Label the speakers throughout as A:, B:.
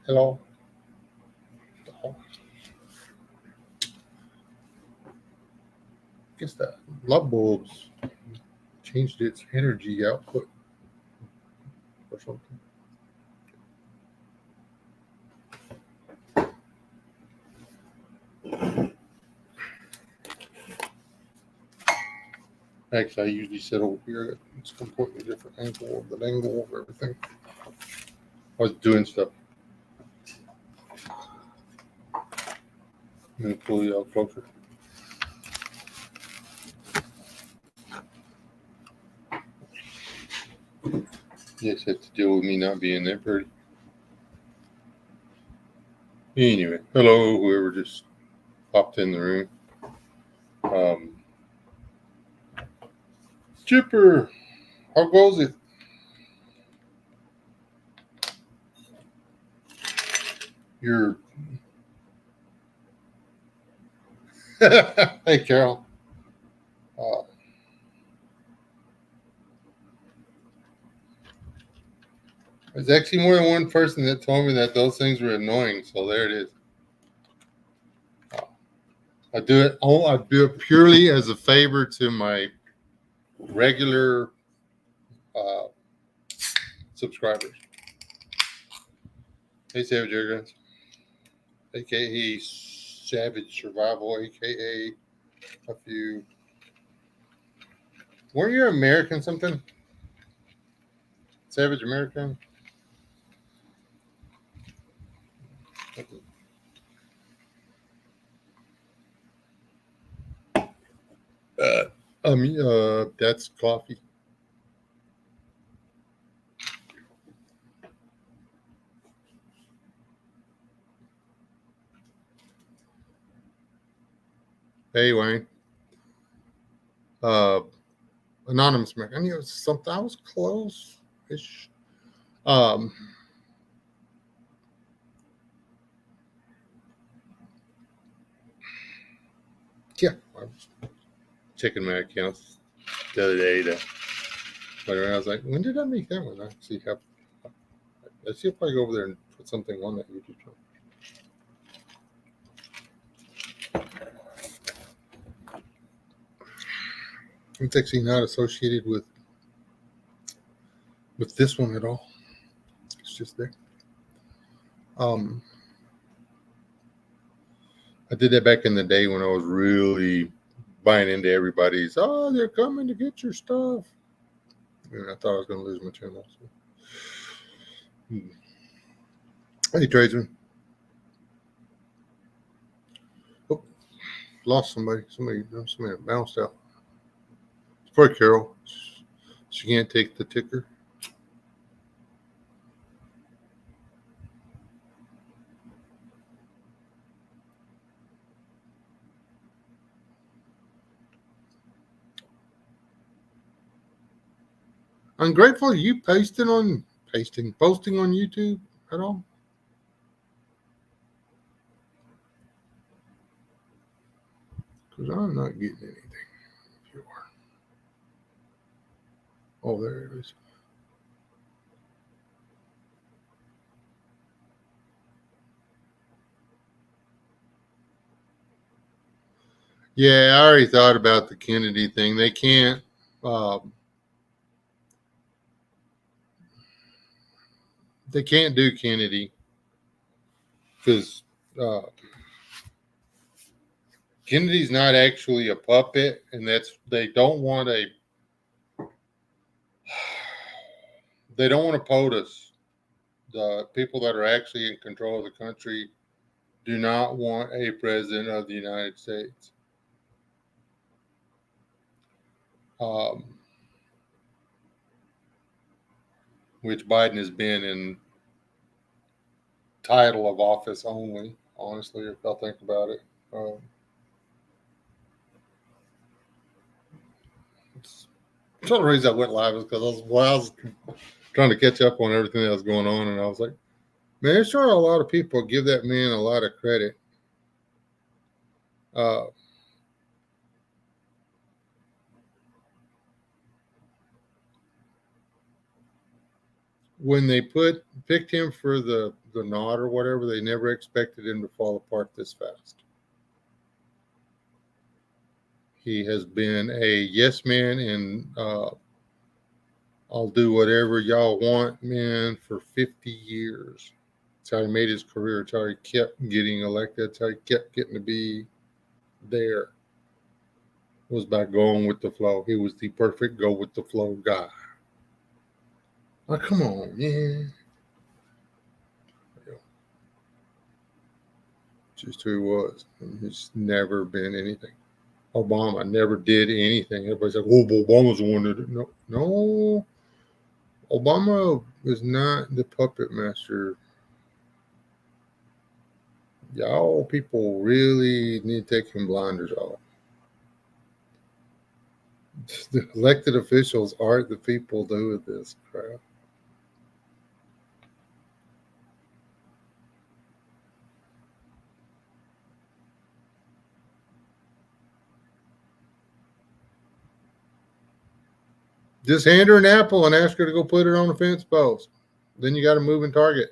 A: Hello. I guess that light bulbs changed its energy output or something. Actually, I usually sit over here. It's a completely different angle of the angle of everything. I was doing stuff. I'm going to pull you out closer. You just have to deal with me not being there pretty. Anyway, hello, whoever just popped in the room. Chipper, how goes it? You're. Hey, Carol. There's actually more than one person that told me that those things were annoying. So there it is. I do it. Oh, I do it purely as a favor to my regular uh, subscribers. Hey, Savage Airguns, aka Savage Survival, aka a few. Weren't you American something? Savage American? That's coffee. Hey, Wayne. Uh, Anonymous American. I knew it was something. I was close-ish. Um, yeah, I was checking my accounts the other day to whatever. I was like, when did I make that one? I see how. Let's see if I go over there and put something on that YouTube channel. It's actually not associated with this one at all. It's just there. I did that back in the day when I was really buying into everybody's. Oh, they're coming to get your stuff. And I thought I was going to lose my channel. So. Hey, tradesman. Oh, lost somebody. Somebody bounced out. It's poor Carol. She can't take the ticker. I'm grateful you posting on YouTube at all. Because I'm not getting anything. If you are. Oh, there it is. Yeah, I already thought about the Kennedy thing. They can't. They can't do Kennedy because Kennedy's not actually a puppet, and they don't want POTUS. The people that are actually in control of the country do not want a president of the United States. Which Biden has been in title of office only, honestly, if I think about it. It's one of the reasons I went live is because I was trying to catch up on everything that was going on, and I was like, man, there's sure a lot of people give that man a lot of credit. when they picked him for the nod or whatever, they never expected him to fall apart this fast. He has been a yes man and I'll do whatever y'all want, man, for 50 years. That's how he made his career. That's how he kept getting elected. That's how he kept getting to be there. Was by going with the flow. He was the perfect go with the flow guy. Oh, come on, man. Just who he was. He's never been anything. Obama never did anything. Everybody's like, oh, Obama's the one that did. No. Obama is not the puppet master. Y'all people really need to take some blinders off. The elected officials aren't the people doing this crap. Just hand her an apple and ask her to go put it on a fence post. Then you got a moving target.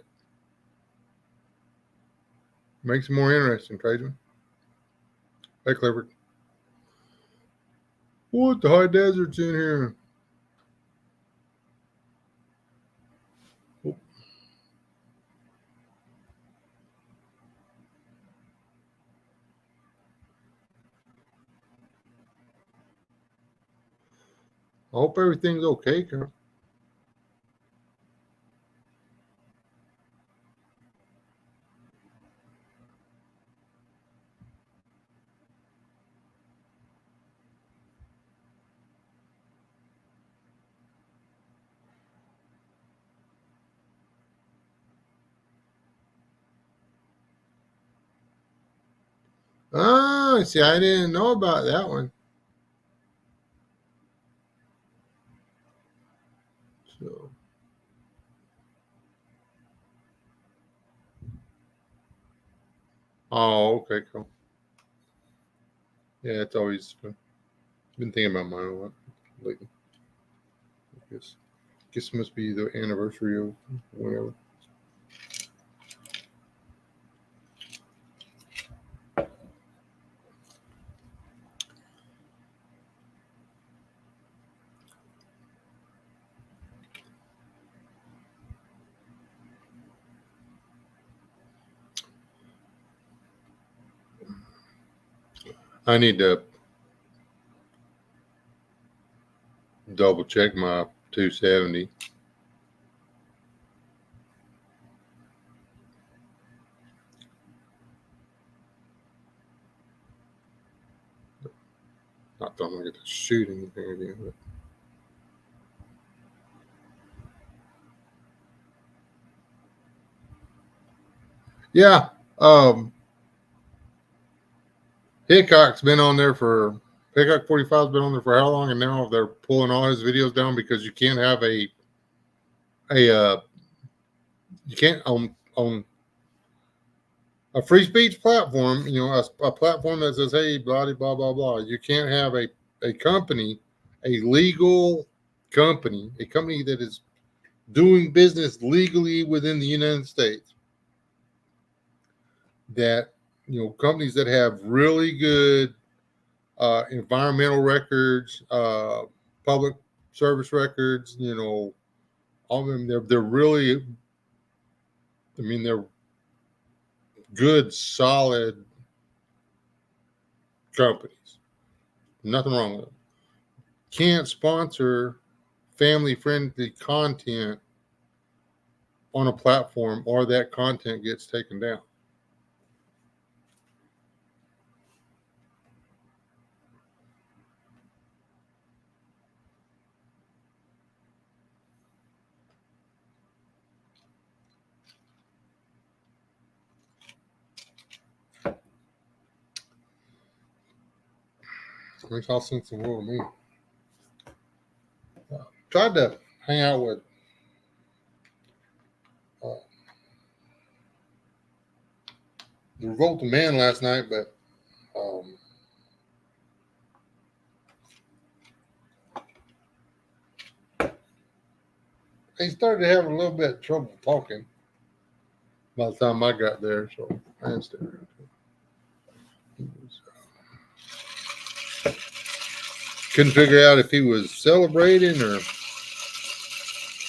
A: Makes it more interesting, tradesman. Hey, Clifford. What? The high desert's in here. I hope everything's okay, Carol. Ah, see, I didn't know about that one. So, oh, okay, cool. Yeah, it's always been thinking about mine a lot lately. I guess it must be the anniversary of whatever. I need to double check my 270. Not that I'm gonna get to shoot anything again. But. Yeah, Hickok's been on there for Hickok 45's been on there for how long, and now they're pulling all his videos down because you can't have a you can't on a free speech platform, a platform that says, hey, blah, blah, blah, blah. You can't have a company, a legal company, a company that is doing business legally within the United States, that, companies that have really good environmental records, public service records, all of them, they're really, they're good, solid companies. Nothing wrong with them. Can't sponsor family friendly content on a platform, or that content gets taken down. Makes all sense in the world to me. Tried to hang out with uh, the Revolting Man last night, but he started having a little bit of trouble talking by the time I got there, so I didn't stay around. He couldn't figure out if he was celebrating or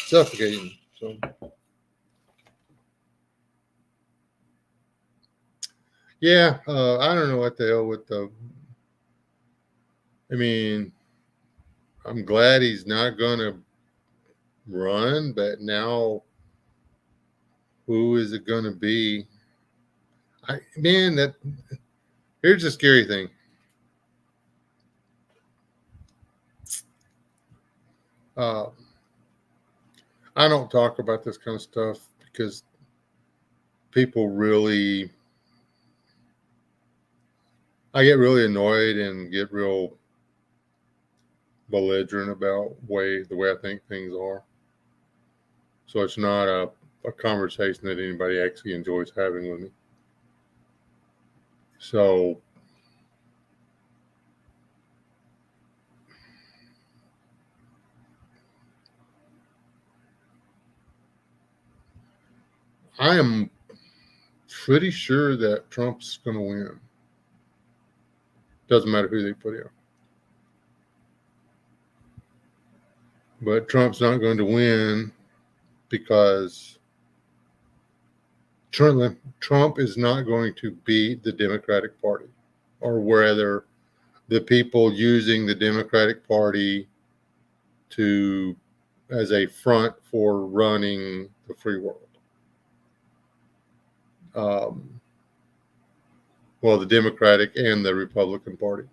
A: suffocating. So, yeah, I don't know what the hell with the. I mean, I'm glad he's not going to run, but now who is it going to be? Man, here's the scary thing. Uh, I don't talk about this kind of stuff because people really, I get really annoyed and get real belligerent about the way I think things are. So it's not a conversation that anybody actually enjoys having with me. So I am pretty sure that Trump's going to win. Doesn't matter who they put in. But Trump's not going to win because Trump is not going to beat the Democratic Party, or whether the people using the Democratic Party to as a front for running the free world. Well, the Democratic and the Republican Party.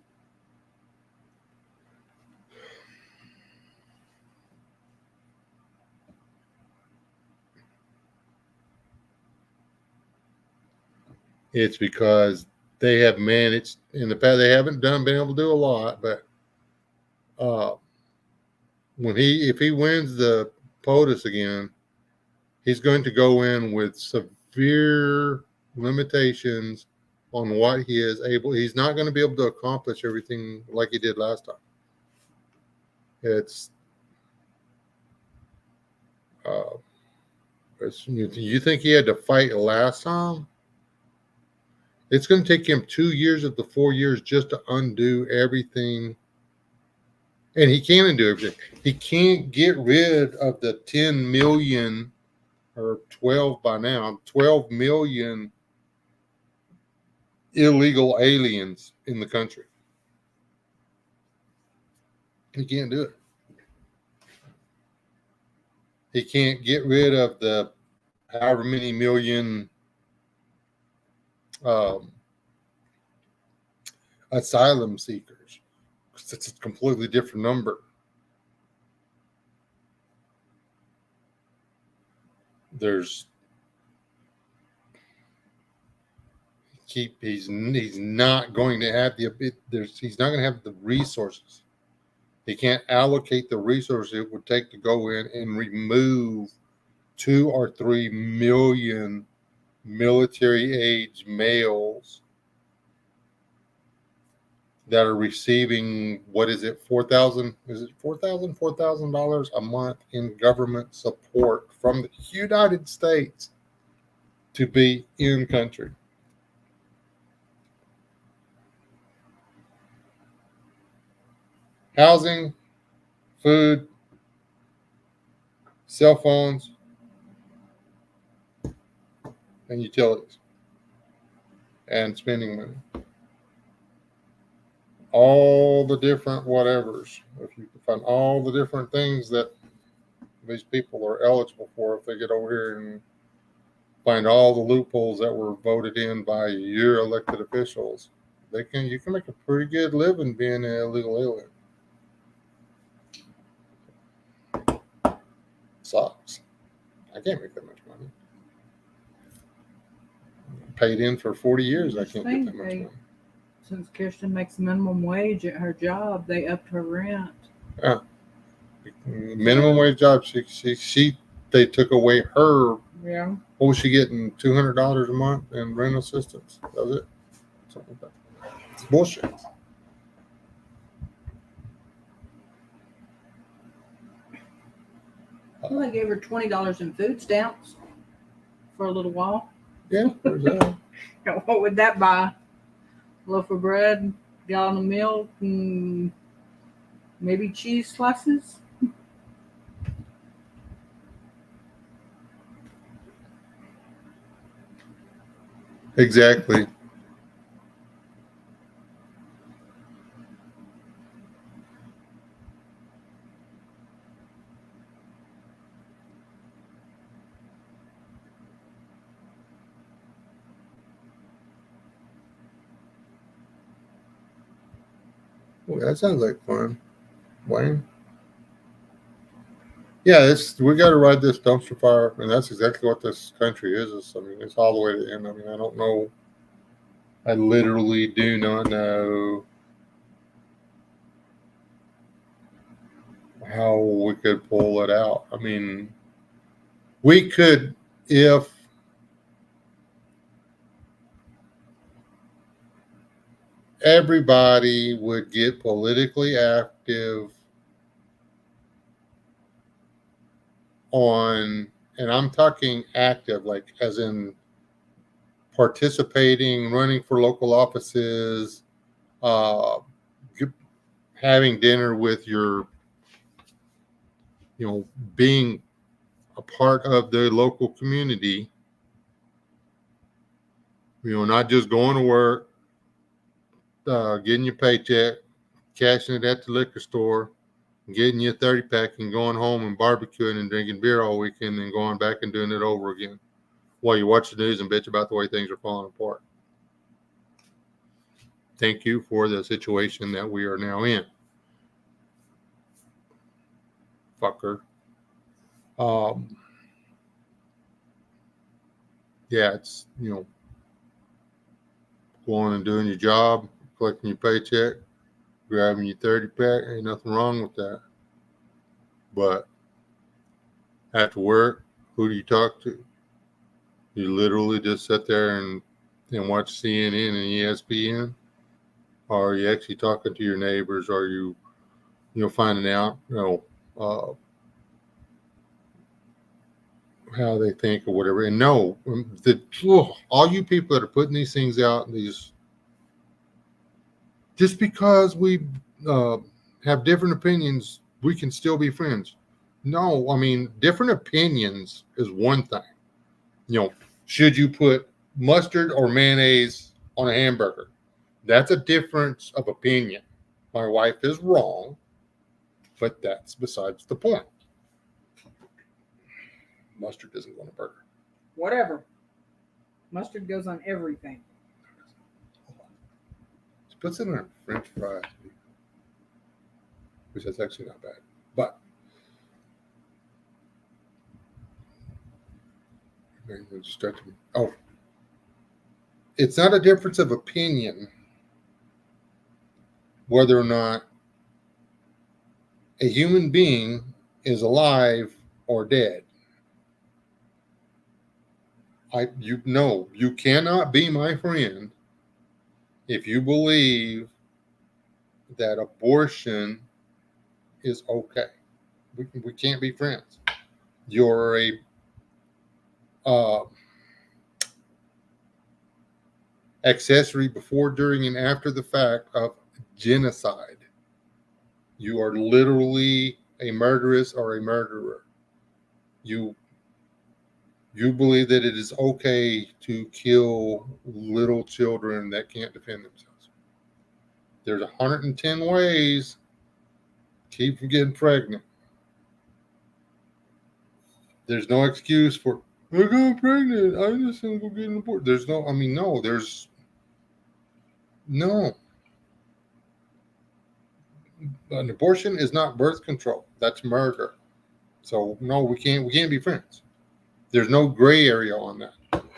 A: It's because they have managed in the past. They haven't been able to do a lot, but if he wins the POTUS again, he's going to go in with severe limitations on what he is able. He's not going to be able to accomplish everything like he did last time. You think he had to fight last time? It's going to take him 2 years of the 4 years just to undo everything. And he can undo everything. He can't get rid of the 10 million or 12 by now, 12 million illegal aliens in the country. He can't do it. He can't get rid of the however many million asylum seekers. It's a completely different number. He's not going to have he's not going to have the resources. He can't allocate the resources it would take to go in and remove 2 or 3 million military age males that are receiving, what is it, $4,000? Is it $4,000 a month in government support from the United States to be in country? Housing, food, cell phones, and utilities, and spending money. All the different whatevers. If you can find all the different things that these people are eligible for, if they get over here and find all the loopholes that were voted in by your elected officials, you can make a pretty good living being an illegal alien. Sucks. I can't make that much money. Paid in for 40 years, I can't get that much money.
B: Since Kirsten makes minimum wage at her job, they upped her rent.
A: Minimum wage job. They took away her.
B: Yeah.
A: What was she getting? $200 a month in rent assistance. That was it. Something like that. It's bullshit.
B: Well, they gave her $20 in food stamps for a little while.
A: Yeah, there's that.
B: What would that buy? A loaf of bread, gallon of milk, and maybe cheese slices?
A: Exactly. Well, that sounds like fun, Wayne. Yeah, we got to ride this dumpster fire, and that's exactly what this country is. I mean, it's all the way to the end. I mean, I don't know. I literally do not know how we could pull it out. I mean, we could if everybody would get politically active on, and I'm talking active, like as in participating, running for local offices, uh, having dinner with your, being a part of the local community, not just going to work, getting your paycheck, cashing it at the liquor store, getting you a 30 pack and going home and barbecuing and drinking beer all weekend and going back and doing it over again while you watch the news and bitch about the way things are falling apart. Thank you for the situation that we are now in. Fucker. Yeah, it's, going and doing your job, collecting your paycheck, grabbing your 30 pack. Ain't nothing wrong with that. But after work, who do you talk to? You literally just sit there and watch CNN and ESPN? Or are you actually talking to your neighbors? Are you, finding out, uh, how they think or whatever? And no, all you people that are putting these things out, just because we uh, have different opinions, we can still be friends. No, I mean, different opinions is one thing. Should you put mustard or mayonnaise on a hamburger? That's a difference of opinion. My wife is wrong, but that's besides the point. Mustard doesn't go on a burger.
B: Whatever. Mustard goes on everything.
A: She puts it on her French fries, which is actually not bad. But it's not a difference of opinion whether or not a human being is alive or dead. You cannot be my friend if you believe that abortion is okay. We can't be friends. You're a accessory before, during, and after the fact of genocide. You are literally a murderess or a murderer. You believe that it is okay to kill little children that can't defend themselves. There's 110 ways to keep from getting pregnant. There's no excuse for, I got pregnant, I just want to go get an abortion. There's no, there's no. An abortion is not birth control. That's murder. So no, we can't be friends. There's no gray area on that.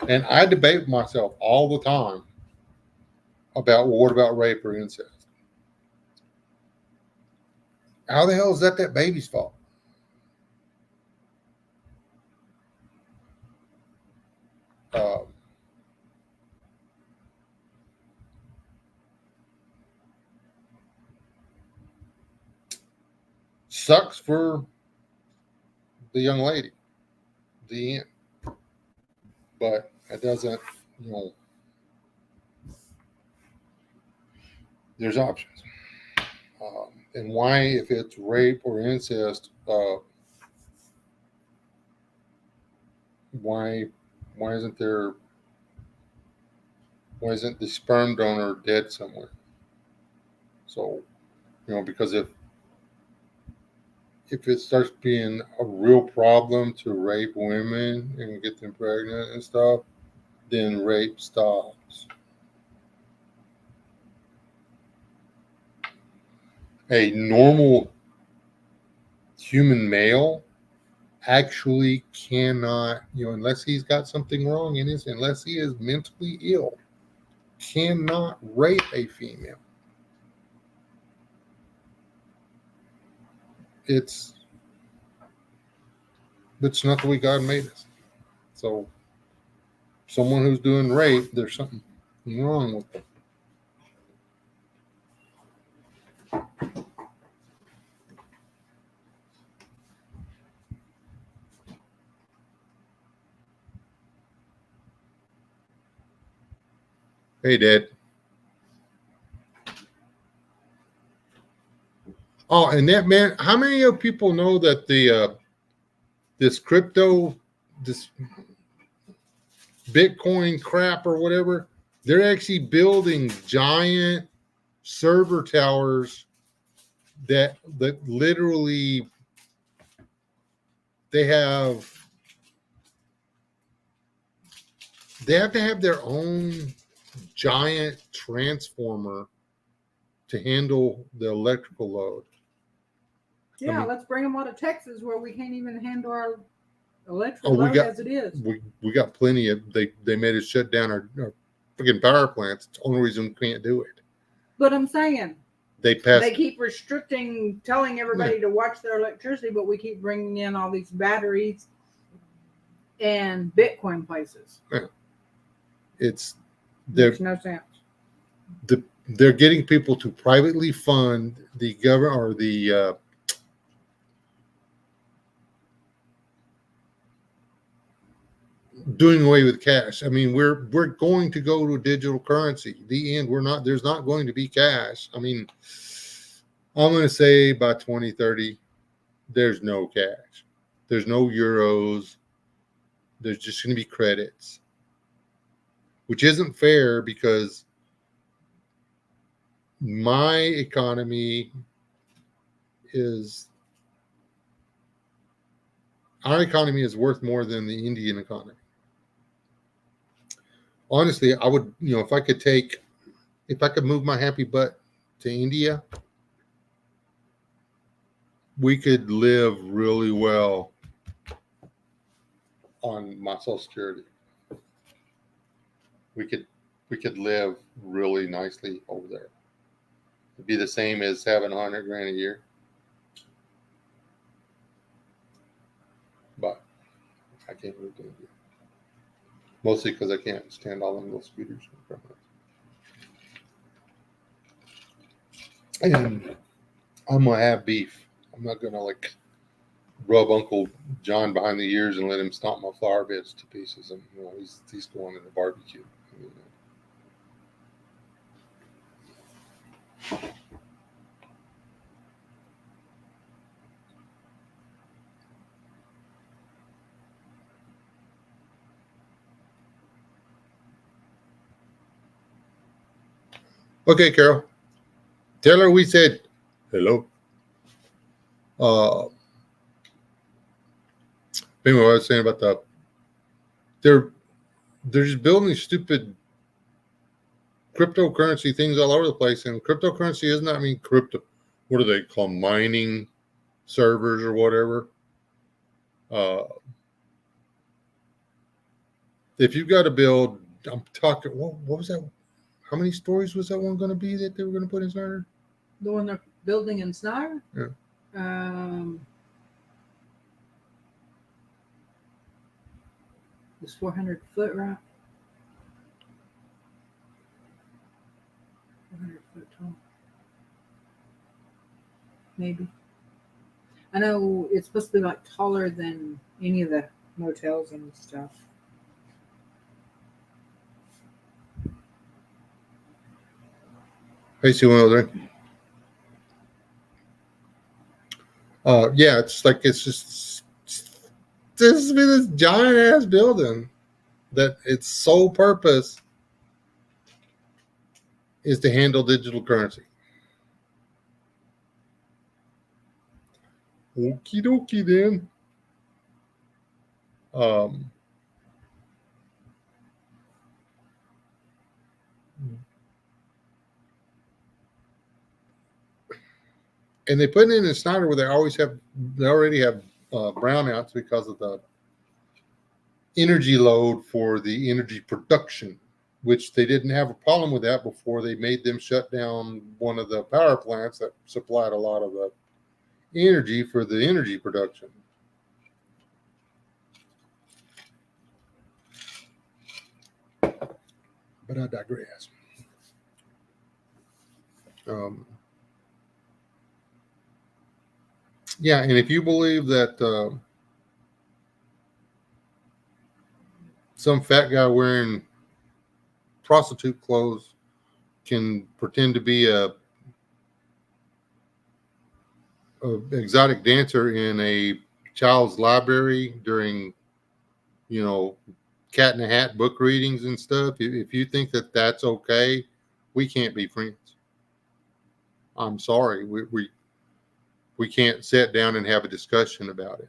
A: And I debate myself all the time about, well, what about rape or incest? How the hell is that baby's fault? Sucks for the young lady. The end. But it doesn't, there's options. And why, if it's rape or incest, why isn't there? Why isn't the sperm donor dead somewhere? So, because if it starts being a real problem to rape women and get them pregnant and stuff, then rape stops. A normal human male actually cannot, unless he's got something wrong in his, unless he is mentally ill, cannot rape a female. It's not the way God made us. So someone who's doing rape, there's something wrong with them. Hey, Dad. Oh, and that, man, how many of people know that this Bitcoin crap or whatever, they're actually building giant server towers that literally they have to have their own giant transformer to handle the electrical load.
B: Yeah, let's bring them out of Texas where we can't even handle our electrical load as it is.
A: We got plenty of, they made us shut down our freaking power plants. It's the only reason we can't do it.
B: But I'm saying,
A: they
B: keep restricting, telling everybody to watch their electricity, but we keep bringing in all these batteries and Bitcoin places.
A: Yeah.
B: Makes no sense.
A: They're getting people to privately fund the government or the doing away with cash. I mean, we're going to go to digital currency. The end. There's not going to be cash. I mean, I'm going to say by 2030, there's no cash. There's no euros. There's just going to be credits, which isn't fair because my economy our economy is worth more than the Indian economy. Honestly, I would, if I could move my happy butt to India, we could live really well on my Social Security. We could live really nicely over there. It'd be the same as having $100,000 a year. But I can't move to India. Mostly because I can't stand all them little scooters. And I'm going to have beef. I'm not going to rub Uncle John behind the ears and let him stomp my flower beds to pieces. And he's going to the barbecue. Okay, Carol. Tell her we said hello. Anyway, what I was saying about they're just building these stupid cryptocurrency things all over the place, and cryptocurrency does not mean crypto. What do they call mining servers or whatever? If you've got to build, I'm talking. What was that? How many stories was that one going to be that they were going to put in Snyder?
B: The one they're building in Snyder?
A: Yeah.
B: It's 400 foot, right? 400 foot tall. Maybe. I know it's supposed to be like taller than any of the motels and stuff.
A: Hey, see one other thing. Yeah, it's just this giant ass building that its sole purpose is to handle digital currency. Okie dokie then. Um, and they put it in Snyder where they already have brownouts because of the energy load for the energy production, which they didn't have a problem with that before they made them shut down one of the power plants that supplied a lot of the energy for the energy production. But I digress. Yeah, and if you believe that some fat guy wearing prostitute clothes can pretend to be a exotic dancer in a child's library during, cat in the hat book readings and stuff, if you think that that's okay, we can't be friends. I'm sorry. We can't sit down and have a discussion about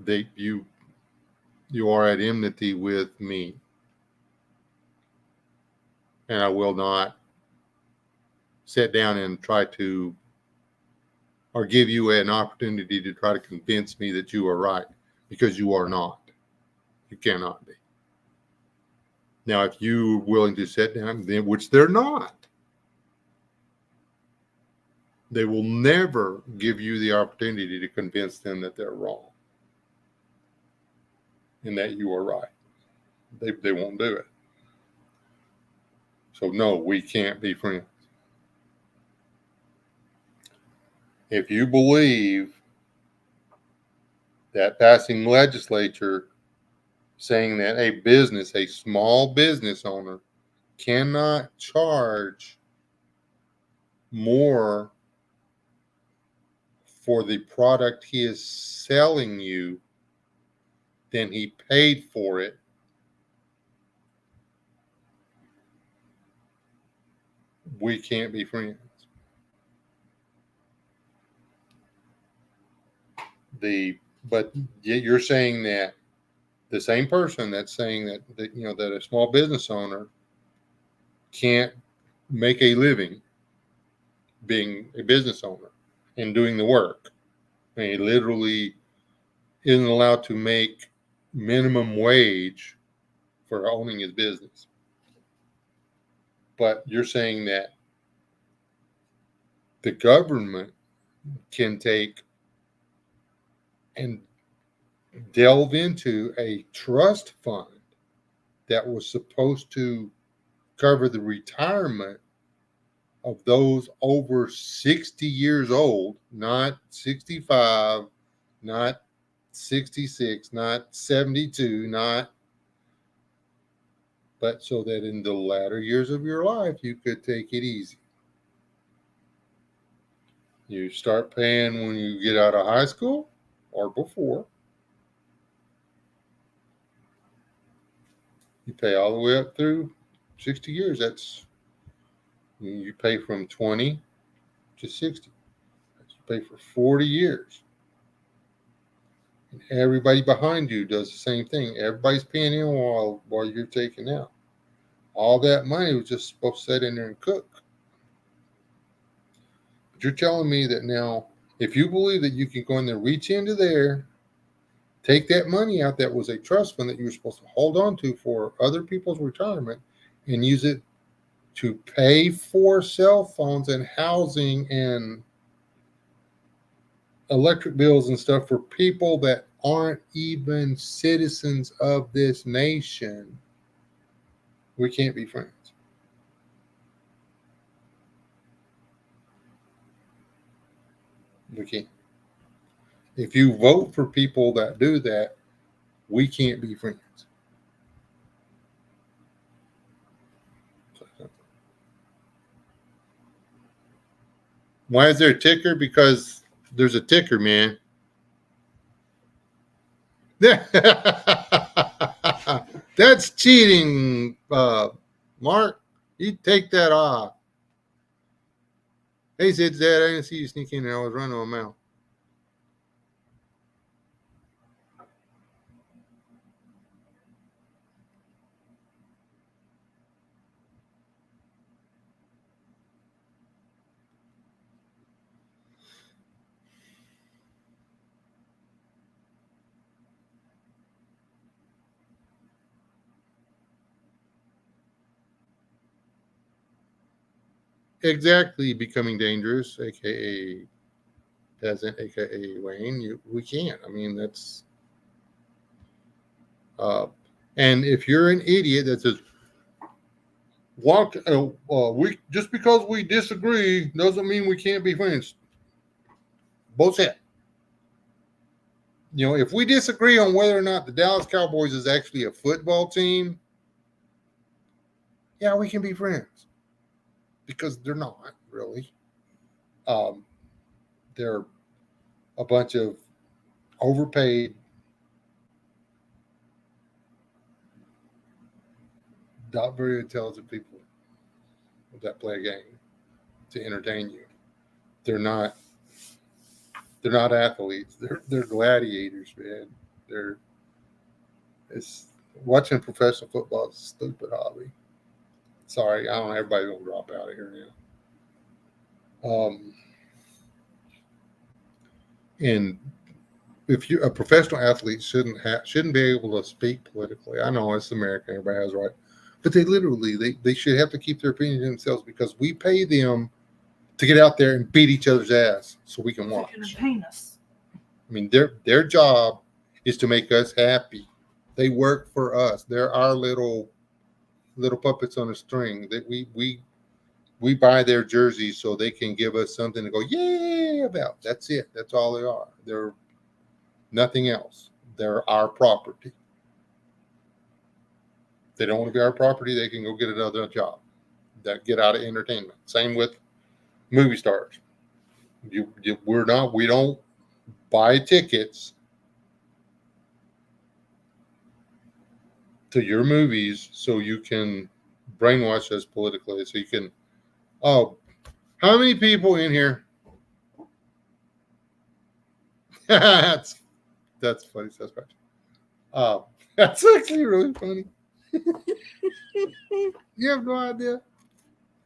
A: it. You are at enmity with me, and I will not sit down and try to, or give you an opportunity to try to convince me that you are right, because you are not. You cannot be. Now, if you're willing to sit down, then, which they're not, they will never give you the opportunity to convince them that they're wrong and that you are right. They won't do it. So, no, we can't be friends. If you believe that passing legislature saying that a small business owner cannot charge more for the product he is selling you than he paid for it, we can't be friends. But yet you're saying that the same person that's saying that that a small business owner can't make a living being a business owner and doing the work, and he literally isn't allowed to make minimum wage for owning his business. But you're saying that the government can take and delve into a trust fund that was supposed to cover the retirement of those over 60 years old, not 65, not 66, not 72, but so that in the latter years of your life, you could take it easy. You start paying when you get out of high school or before. You pay all the way up through 60 years. You pay from 20 to 60. You pay for 40 years. And everybody behind you does the same thing. Everybody's paying in while you're taking out. All that money was just supposed to sit in there and cook. But you're telling me that now, if you believe that you can go in there, reach into there, take that money out that was a trust fund that you were supposed to hold on to for other people's retirement, and use it to pay for cell phones and housing and electric bills and stuff for people that aren't even citizens of this nation, we can't be friends. We can't. If you vote for people that do that, we can't be friends. Why is there a ticker? Because there's a ticker, man. That's cheating, Mark. You take that off. Hey, said Dad, I didn't see you sneak in there. I was running my mouth. Exactly, becoming dangerous, aka peasant, aka Wayne. We can't. I mean, that's. And if you're an idiot that says, "Walk," we just because we disagree doesn't mean we can't be friends. Bullshit. You know, if we disagree on whether or not the Dallas Cowboys is actually a football team, yeah, we can be friends because they're not really. Um, they're a bunch of overpaid, not very intelligent people that play a game to entertain you. They're not. They're not athletes. They're gladiators, man. They're it's watching professional football is a stupid hobby. Sorry, I don't know. Everybody's gonna drop out of here now. And if you a professional athlete shouldn't be able to speak politically. I know it's America, everybody has a right, but they should have to keep their opinion to themselves because we pay them to get out there and beat each other's ass so we can watch.
B: Entertain us.
A: I mean, their job is to make us happy. They work for us. They're our little puppets on a string. That we buy their jerseys so they can give us something to go yeah about. That's it. That's all they are. They're nothing else. They're our property. If they don't want to be our property, they can go get another job. That get out of entertainment. Same with movie stars. We don't buy tickets to your movies so you can brainwash us politically. So you can. Oh, how many people in here? that's funny. That's right. That's actually really funny. You have no idea.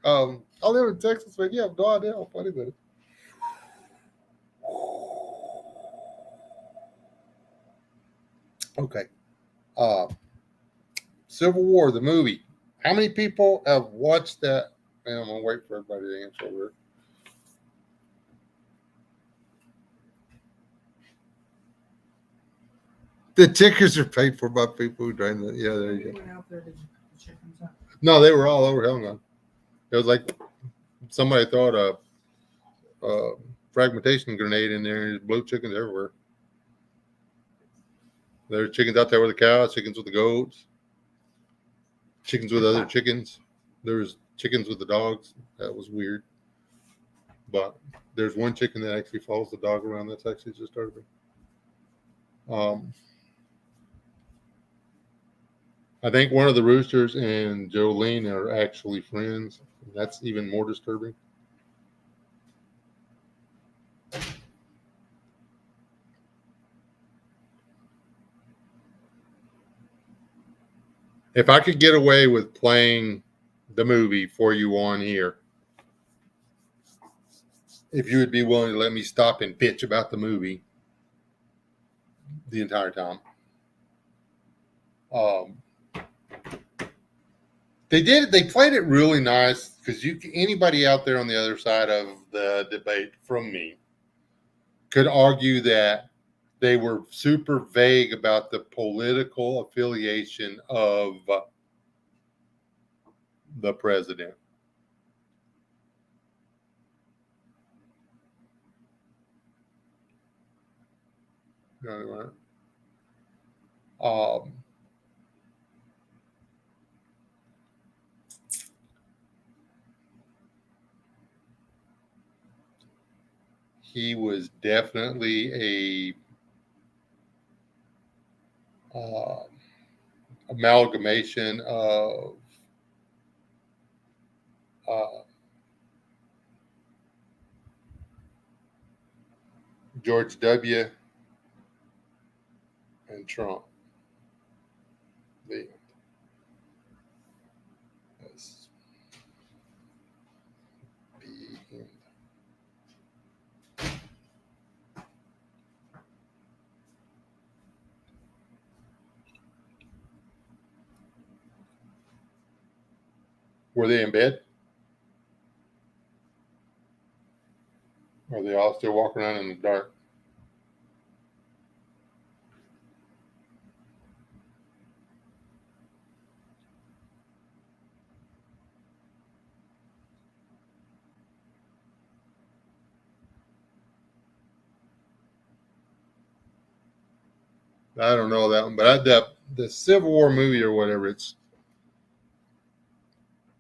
A: I live in Texas, but you have no idea how funny that is. Okay. Civil War, the movie. How many people have watched that? Man, I'm gonna wait for everybody to answer over. The tickets are paid for by people who drain the. Yeah, there you go. No, they were all over Helgon. It was like somebody thought a fragmentation grenade in there and blew chickens everywhere. There were chickens out there with the cows, chickens with the goats, chickens with other chickens. There was chickens with the dogs. That was weird. But there's one chicken that actually follows the dog around. That's actually just started. I think one of the roosters and Jolene are actually friends. That's even more disturbing. If I could get away with playing the movie for you on here, if you would be willing to let me stop and bitch about the movie the entire time. They played it really nice because anybody out there on the other side of the debate from me could argue that they were super vague about the political affiliation of the president. No, they weren't. Um, he was definitely a amalgamation of uh, George W. and Trump. The S B N. Were they in bed? Or are they all still walking around in the dark? I don't know that one, but the Civil War movie or whatever.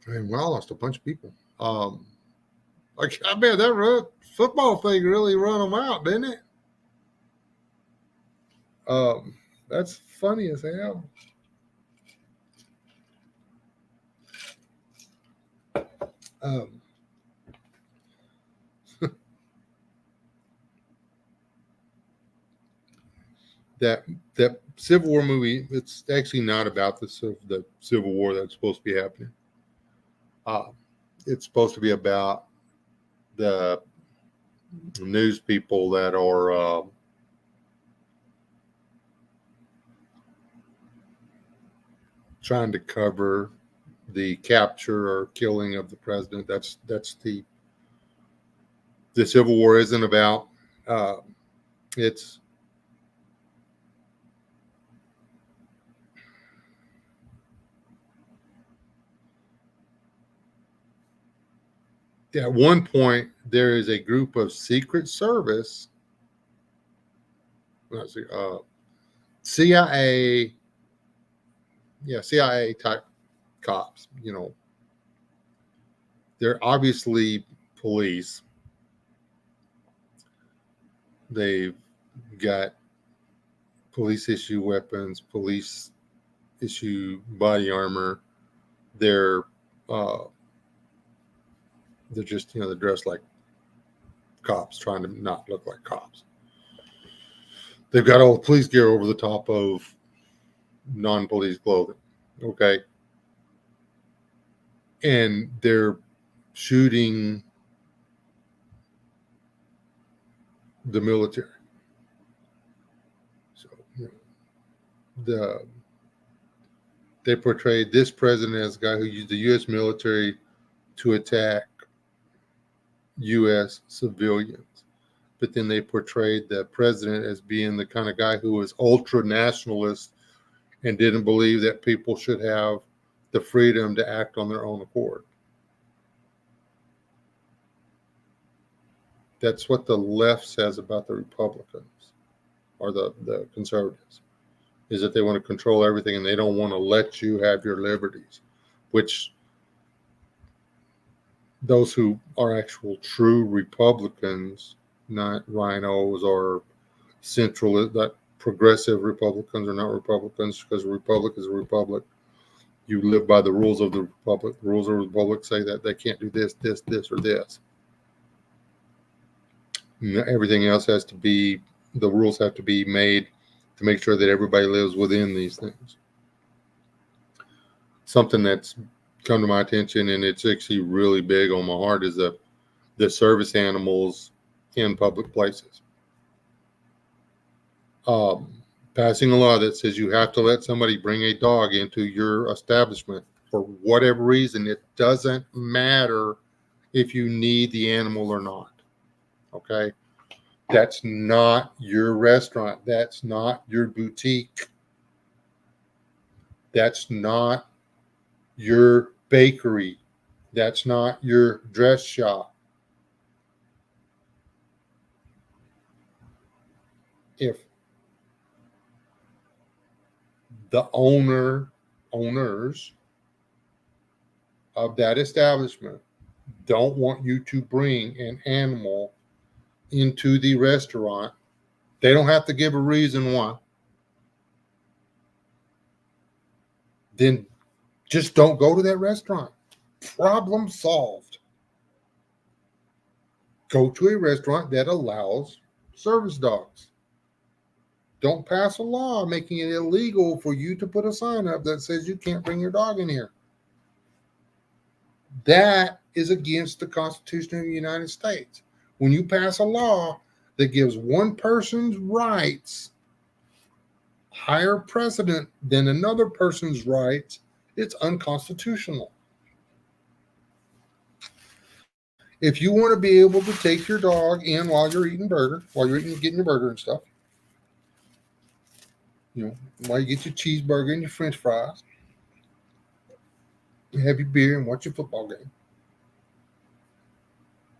A: Well, I lost a bunch of people. Like I bet that football thing really run them out, didn't it? Um, that's funny as hell. Um, that that Civil War movie, it's actually not about the Civil War that's supposed to be happening. It's supposed to be about the news people that are trying to cover the capture or killing of the president. That's the Civil War isn't about. It's at one point there is a group of Secret Service, CIA, CIA type cops. They're obviously police. They've got police issue weapons, police issue body armor. They're just they're dressed like cops, trying to not look like cops. They've got all the police gear over the top of non-police clothing. Okay. And they're shooting the military. So they portrayed this president as a guy who used the U.S. military to attack U.S. civilians. But then they portrayed the president as being the kind of guy who was ultra nationalist and didn't believe that people should have the freedom to act on their own accord. That's what the left says about the Republicans or the conservatives, is that they want to control everything and they don't want to let you have your liberties, which those who are actual true Republicans, not rhinos or centralist, that progressive Republicans are not Republicans, because a republic is a republic. You live by the rules of the republic. The rules of the republic say that they can't do this, this, this, or this. Everything else has to be, the rules have to be made to make sure that everybody lives within these things. Something that's come to my attention, and it's actually really big on my heart, is the service animals in public places. Passing a law that says you have to let somebody bring a dog into your establishment for whatever reason. It doesn't matter if you need the animal or not. Okay? That's not your restaurant. That's not your boutique. That's not your bakery. That's not your dress shop. If the owners of that establishment don't want you to bring an animal into the restaurant. They don't have to give a reason why. Then just don't go to that restaurant. Problem solved. Go to a restaurant that allows service dogs. Don't pass a law making it illegal for you to put a sign up that says you can't bring your dog in here. That is against the Constitution of the United States. When you pass a law that gives one person's rights higher precedent than another person's rights, it's unconstitutional. If you want to be able to take your dog in while you're eating getting your burger and stuff, while you get your cheeseburger and your French fries, you have your beer and watch your football game.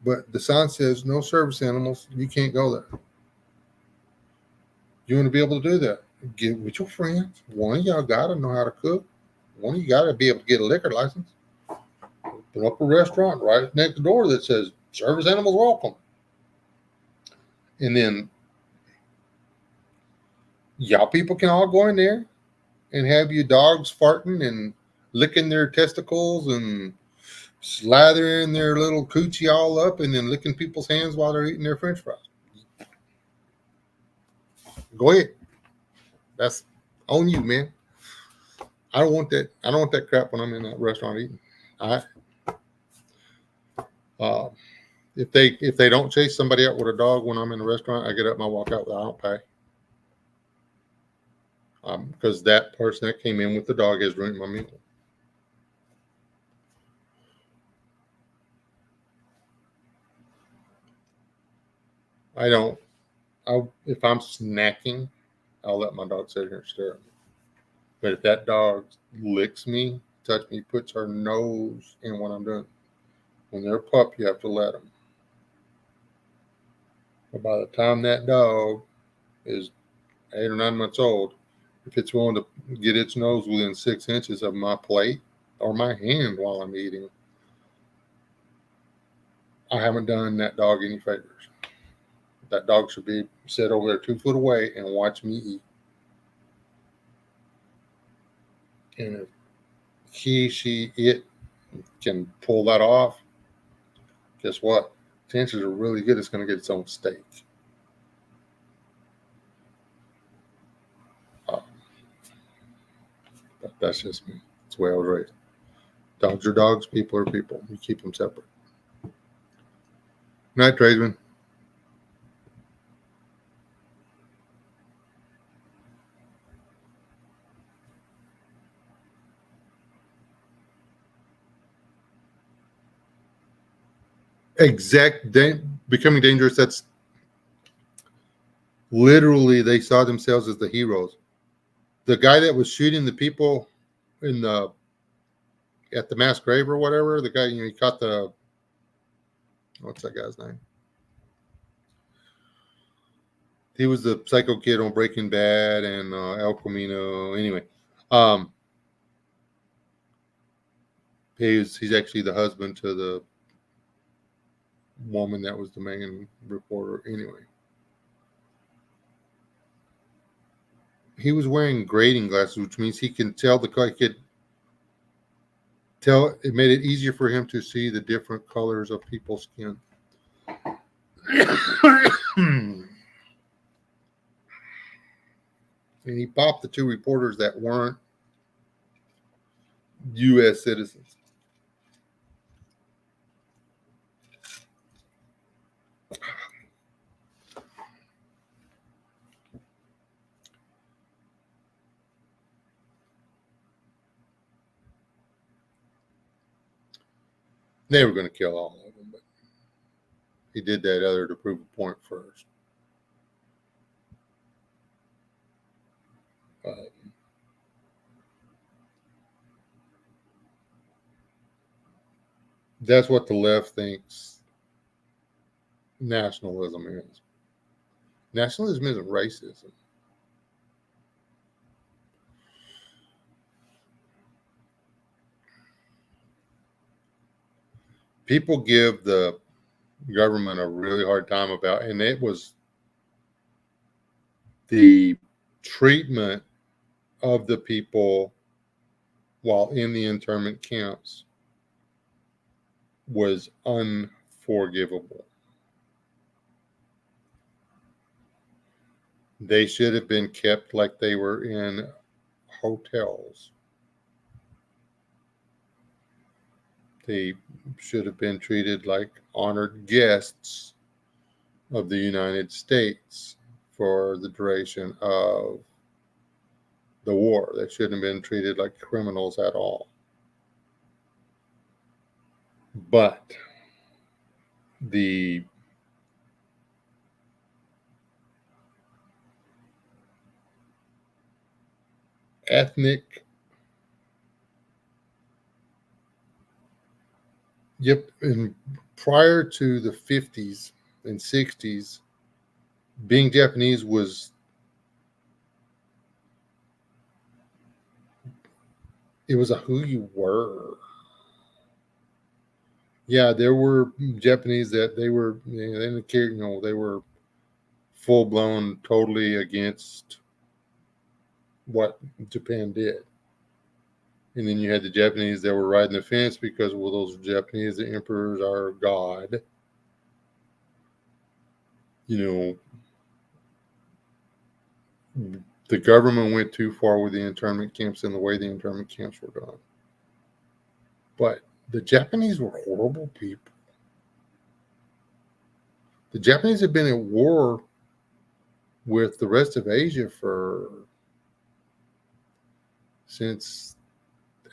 A: But the sign says no service animals, you can't go there. You want to be able to do that? Get with your friends. One of y'all got to know how to cook. One of you got to be able to get a liquor license. Open up a restaurant right next door that says service animals welcome. And then y'all people can all go in there and have your dogs farting and licking their testicles and slathering their little coochie all up and then licking people's hands while they're eating their French fries. Go ahead. That's on you, man. I don't want that. I don't want that crap when I'm in that restaurant eating. If they don't chase somebody out with a dog when I'm in the restaurant, I get up and I walk out. I don't pay. Because that person that came in with the dog has ruined my meal. If I'm snacking, I'll let my dog sit here and stare at me. But if that dog licks me, touch me, puts her nose in what I'm doing, when they're a pup, you have to let them. But by the time that dog is 8 or 9 months old, if it's willing to get its nose within 6 inches of my plate or my hand while I'm eating, I haven't done that dog any favors. That dog should be sit over there 2 foot away and watch me eat. And if it can pull that off, guess what? Chances are really good it's going to get its own steak. But that's just me. That's the way I was raised. Dogs are dogs. People are people. You keep them separate. Night, tradesman. Becoming dangerous. That's literally, they saw themselves as the heroes. The guy that was shooting the people at the mass grave or whatever, the guy, he caught what's that guy's name? He was the psycho kid on Breaking Bad and El Camino. Anyway, he's actually the husband to the woman that was the main reporter. Anyway, he was wearing grading glasses, which means he can tell it made it easier for him to see the different colors of people's skin. And he popped the 2 reporters that weren't U.S. citizens. They were going to kill all of them, but he did that other to prove a point first. That's what the left thinks nationalism is. Nationalism isn't racism. people give the government a really hard time about, and it was the treatment of the people while in the internment camps was unforgivable. They should have been kept like they were in hotels. They should have been treated like honored guests of the United States for the duration of the war. They shouldn't have been treated like criminals at all. But the ethnic, and prior to the 50s and 60s, being Japanese was, it was a who you were. Yeah, there were Japanese that they were, they didn't care, they were full blown, totally against what Japan did. And then you had the Japanese that were riding the fence because, well, those Japanese, the emperors are God. The government went too far with the internment camps and the way the internment camps were done. But the Japanese were horrible people. The Japanese had been at war with the rest of Asia since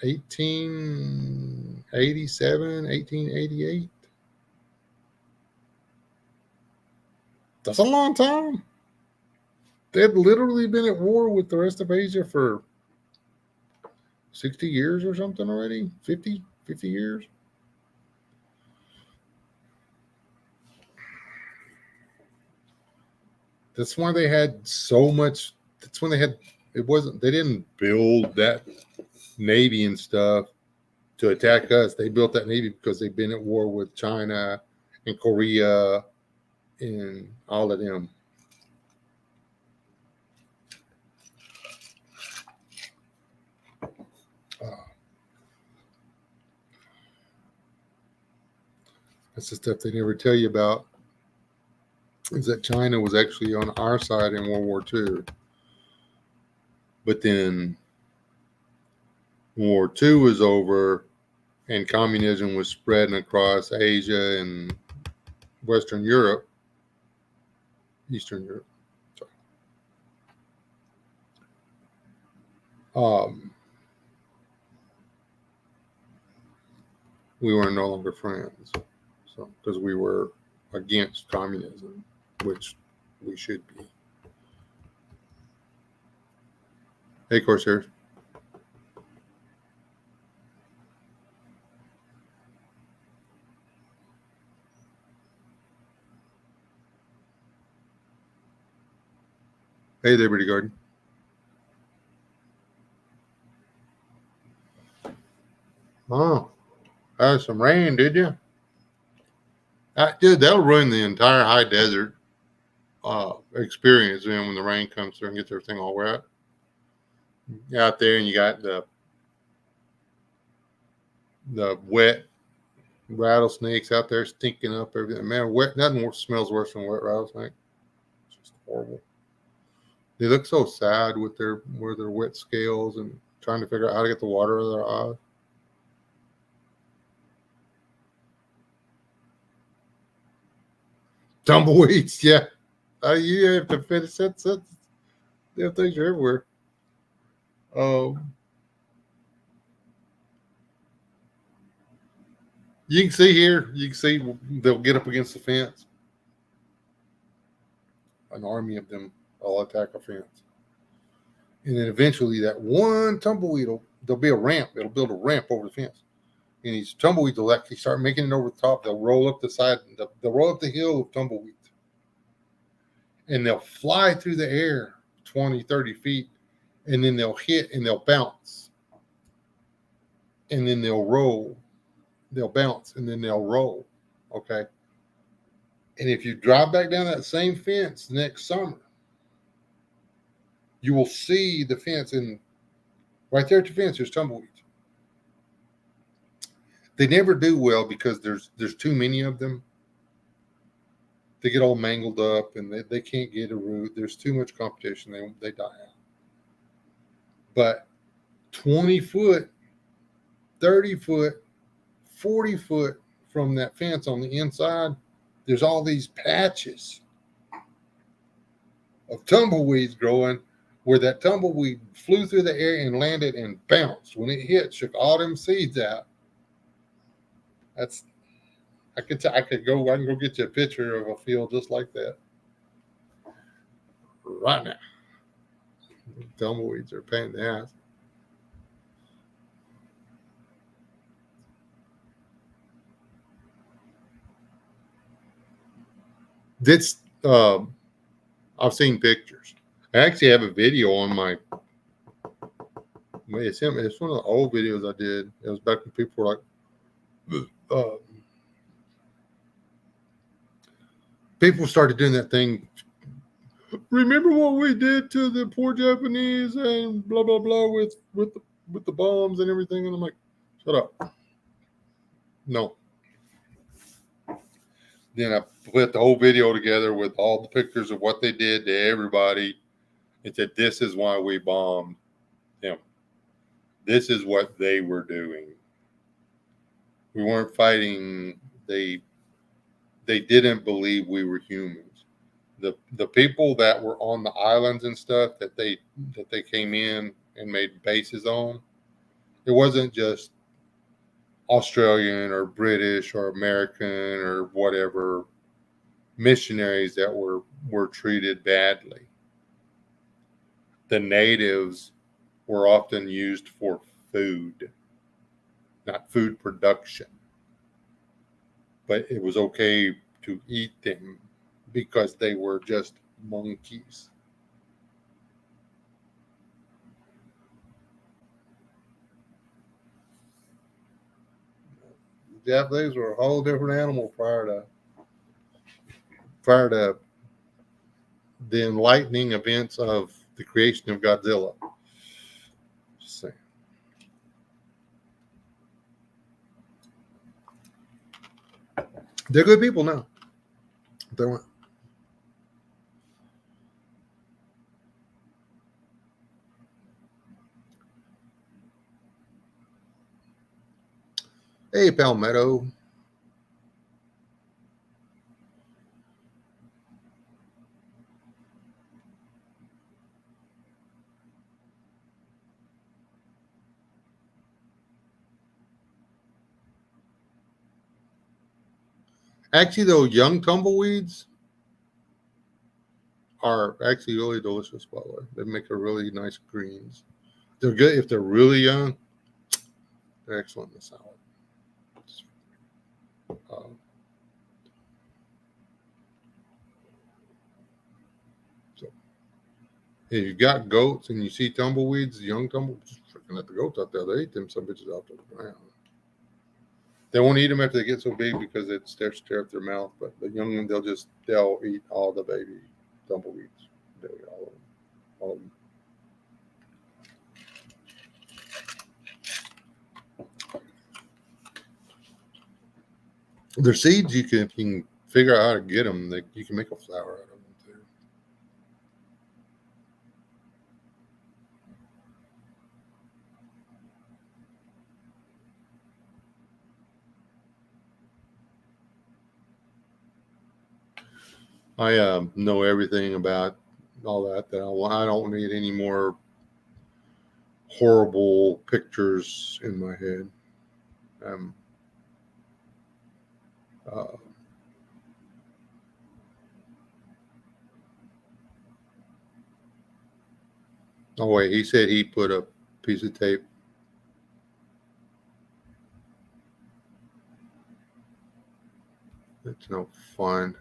A: 1887, 1888. That's a long time. They had literally been at war with the rest of Asia for 60 years or something already. 50 years. That's why they had so much. That's when they didn't build that Navy and stuff to attack us. They built that Navy because they've been at war with China and Korea and all of them. That's the stuff they never tell you about, is that China was actually on our side in World War II. But then World War II was over and communism was spreading across Asia and Western Europe, Eastern Europe. We were no longer friends, so because we were against communism, which we should be. Hey, Corsairs. Hey, Liberty Garden. Oh, had some rain, did you? Dude, that'll ruin the entire high desert experience. Then when the rain comes through and gets everything all wet, out there, and you got the wet rattlesnakes out there stinking up everything. Man, nothing smells worse than a wet rattlesnake. It's just horrible. They look so sad with their wet scales and trying to figure out how to get the water out of their eyes. Tumbleweeds, yeah. You have to finish that sentence. Damn things are everywhere. You can see here. You can see they'll get up against the fence. An army of them all attack a fence, and then eventually that one tumbleweed there'll be a ramp. It'll build a ramp over the fence, and these tumbleweeds will actually start making it over the top. They'll roll up the side. They'll roll up the hill of tumbleweeds, and they'll fly through the air 20, 30 feet, and then they'll hit and they'll bounce, and then they'll roll they'll bounce and then they'll roll. Okay. And if you drive back down that same fence next summer, you will see the fence, and right there at the fence, there's tumbleweeds. They never do well because there's too many of them. They get all mangled up and they can't get a root. There's too much competition. They die out. But 20 foot, 30 foot, 40 foot from that fence on the inside, there's all these patches of tumbleweeds growing where that tumbleweed flew through the air and landed and bounced. When it hit, shook all them seeds out. I can go get you a picture of a field just like that right now. Tumbleweeds are a pain in the ass. This I've seen pictures. I actually have a video on my. It's one of the old videos I did. It was back when people were like, people started doing that thing. Remember what we did to the poor Japanese and blah blah blah with the bombs and everything, and I'm like, shut up. No. Then I put the whole video together with all the pictures of what they did to everybody, and said, "This is why we bombed them. This is what they were doing. We weren't fighting. They didn't believe we were humans. The people that were on the islands and stuff that they came in and made bases on, it wasn't just Australian or British or American or whatever missionaries that were treated badly. The natives were often used for food, not food production. But it was okay to eat them because they were just monkeys. The Japanese were a whole different animal prior to the enlightening events of the creation of Godzilla. Just saying. They're good people now. They weren't. Hey, Palmetto. Actually, though, young tumbleweeds are actually really delicious, by the way. They make a really nice greens. They're good if they're really young. They're excellent in the salad. So if you've got goats and you see tumbleweeds, young tumbleweeds, just freaking let the goats out there. They eat them some bitches out to the ground. They won't eat them after they get so big because it tear up their mouth. But the young ones, they'll eat all the baby tumbleweeds. They'll eat all of them. All of them. Their seeds, you can figure out how to get them. You can make a flour out of them too. I know everything about all that. I don't need any more horrible pictures in my head. Oh wait, he said he put a piece of tape. It's no fun.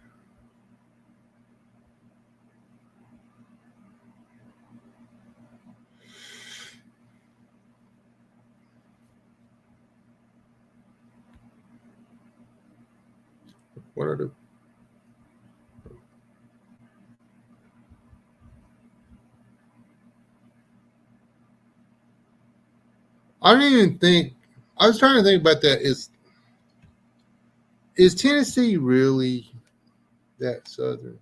A: What I do? I didn't even think. I was trying to think about that. Is Tennessee really that southern?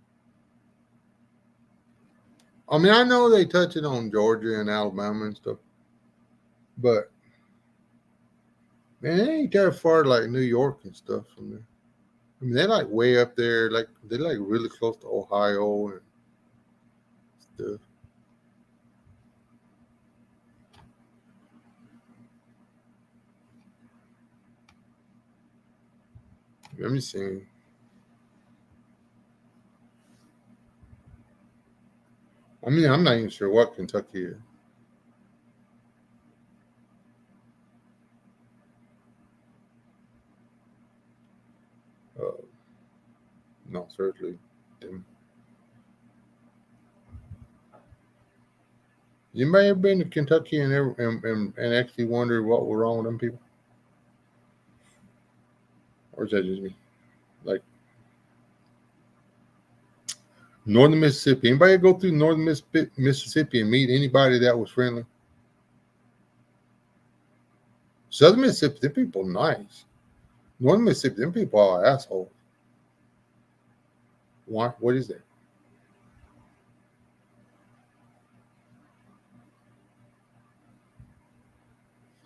A: I mean, I know they touch it on Georgia and Alabama and stuff, but man, it ain't that far like New York and stuff from there. I mean, they're like way up there, like they're like really close to Ohio and stuff. Let me see. I mean, I'm not even sure what Kentucky is. Uh, no, certainly. Them. Anybody ever been to Kentucky and actually wondered what was wrong with them people? Or is that just me? Like Northern Mississippi. Anybody go through Northern Mississippi and meet anybody that was friendly? Southern Mississippi, them people nice. Northern Mississippi, them people are assholes. Why? What is that?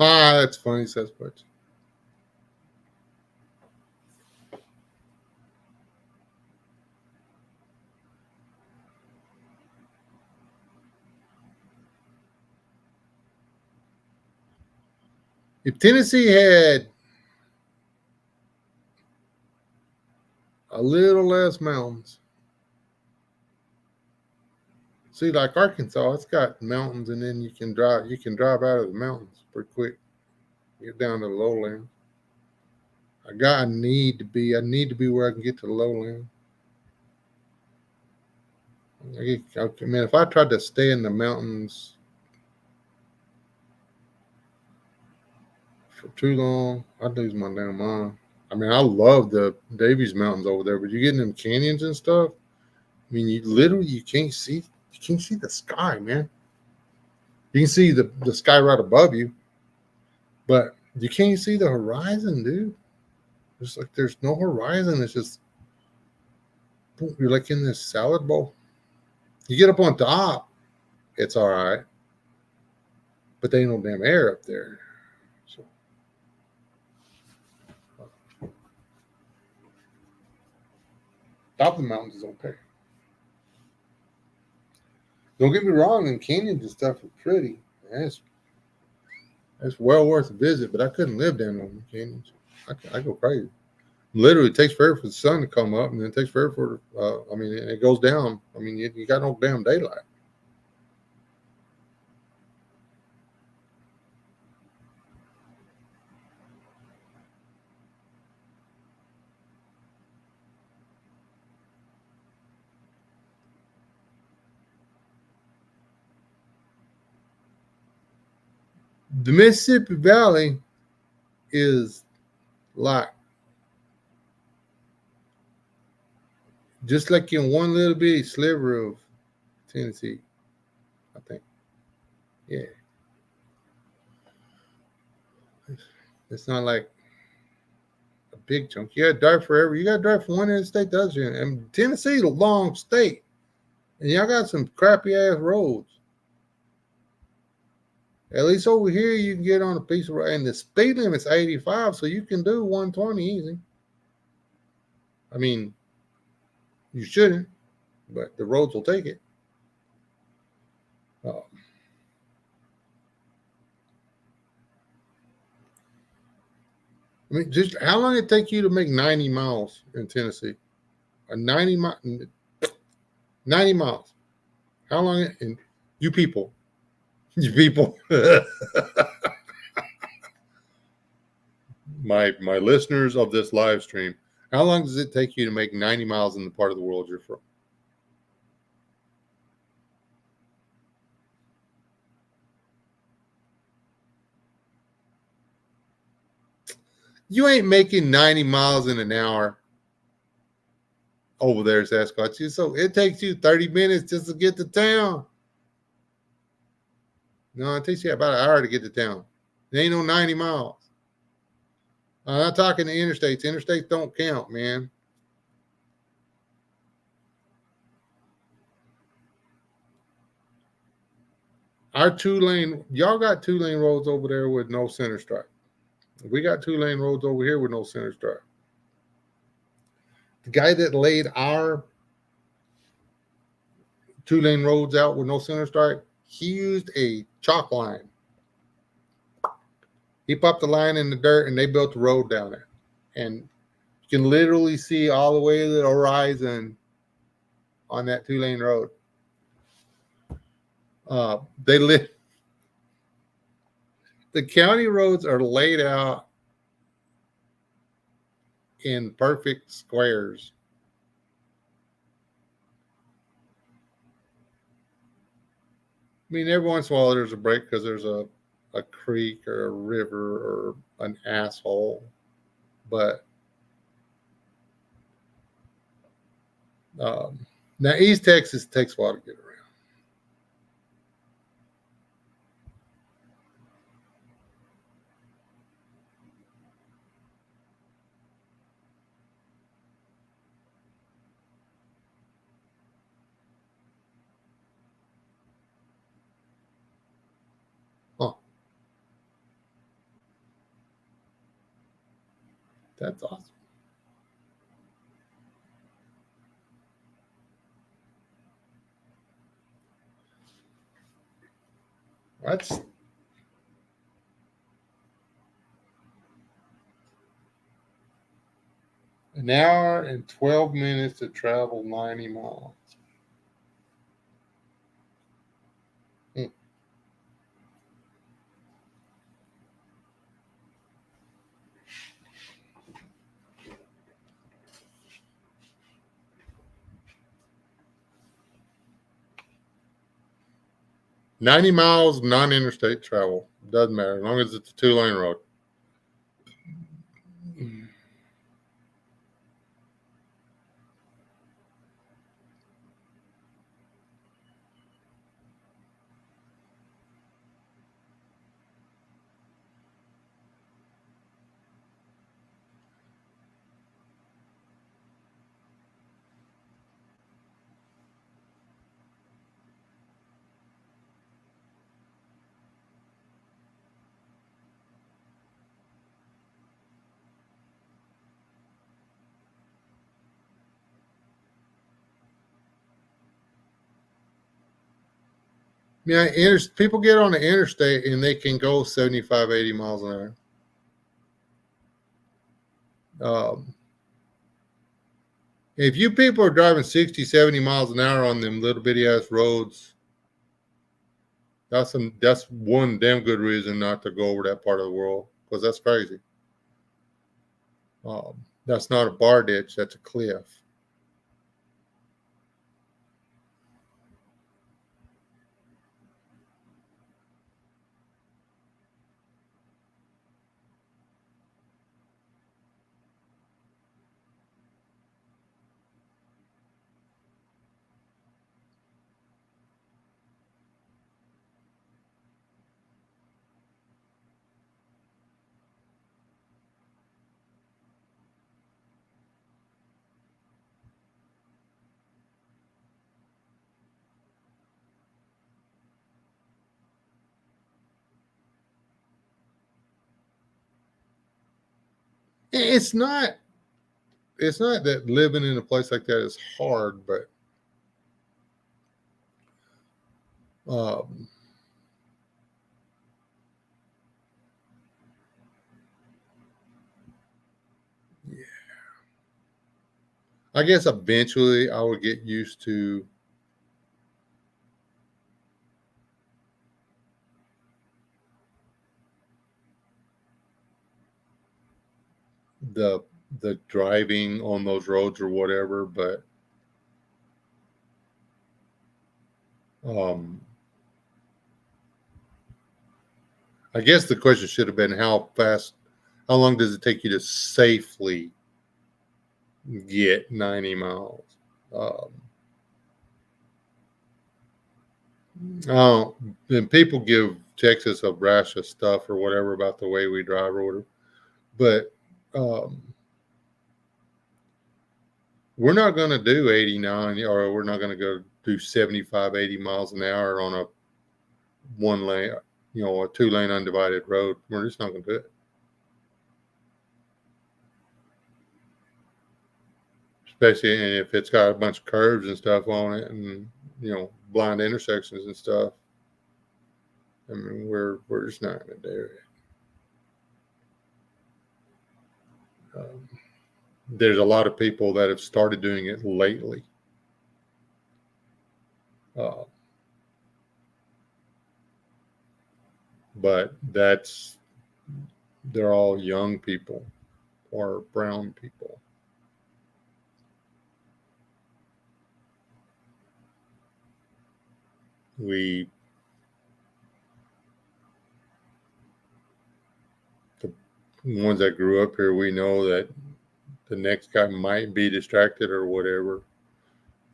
A: Ah, that's funny, says Butch. If Tennessee had a little less mountains, see, like Arkansas, it's got mountains, and then you can drive out of the mountains pretty quick. Get down to the lowland. I need to be where I can get to the lowland. I mean, if I tried to stay in the mountains for too long, I'd lose my damn mind. I mean, I love the Davies Mountains over there, but you get in them canyons and stuff. I mean, you can't see the sky, man. You can see the sky right above you, but you can't see the horizon, dude. It's like there's no horizon. It's just you're like in this salad bowl. You get up on top, it's all right, but there ain't no damn air up there. So top of the mountains is okay. Don't get me wrong, and canyons and stuff are pretty. That's well worth a visit, but I couldn't live down on the canyons. I go crazy. Literally, it takes forever for the sun to come up, and then it takes forever for. I mean, it goes down. I mean, you got no damn daylight. The Mississippi Valley is like just like in one little bitty sliver of Tennessee, I think. Yeah, it's not like a big chunk. You got to drive forever. You got to drive from one end of the state to the other. And Tennessee is a long state, and y'all got some crappy ass roads. At least over here, you can get on a piece of road, and the speed limit's 85, so you can do 120 easy. I mean, you shouldn't, but the roads will take it. Uh, I mean, just how long did it take you to make 90 miles in Tennessee? A 90 miles. How long? And you people, you people, my listeners of this live stream, how long does it take you to make 90 miles in the part of the world you're from? You ain't making 90 miles in an hour. over there, Sasquatch. So it takes you 30 minutes just to get to town. No, it takes you about an hour to get to town. It ain't no 90 miles. I'm not talking the interstates. Interstates don't count, man. Our 2-lane, y'all got 2-lane roads over there with no center stripe. We got 2-lane roads over here with no center stripe. The guy that laid our 2-lane roads out with no center stripe, he used a chalk line. He popped the line in the dirt and they built the road down there. And you can literally see all the way to the horizon on that 2-lane road. The county roads are laid out in perfect squares. I mean, every once in a while there's a break because there's a creek or a river or an asshole. But now East Texas takes a while to get around. Huh. That's awesome. That's an hour and 12 minutes to travel 90 miles. 90 miles non-interstate travel. Doesn't matter as long as it's a 2-lane road. Yeah, people get on the interstate and they can go 75, 80 miles an hour. If you people are driving 60, 70 miles an hour on them little bitty ass roads, that's one damn good reason not to go over that part of the world because that's crazy. That's not a bar ditch, that's a cliff. It's not that living in a place like that is hard, but yeah. I guess eventually I would get used to the driving on those roads or whatever, but I guess the question should have been how long does it take you to safely get 90 miles. And people give Texas a rash of stuff or whatever about the way we drive or whatever, but we're not going to do 89 or we're not going to go do 75, 80 miles an hour on a one lane, a 2-lane undivided road. We're just not going to do it. Especially if it's got a bunch of curves and stuff on it and, blind intersections and stuff. I mean, we're just not going to do it. There's a lot of people that have started doing it lately. But they're all young people or brown people. The ones that grew up here, we know that the next guy might be distracted or whatever.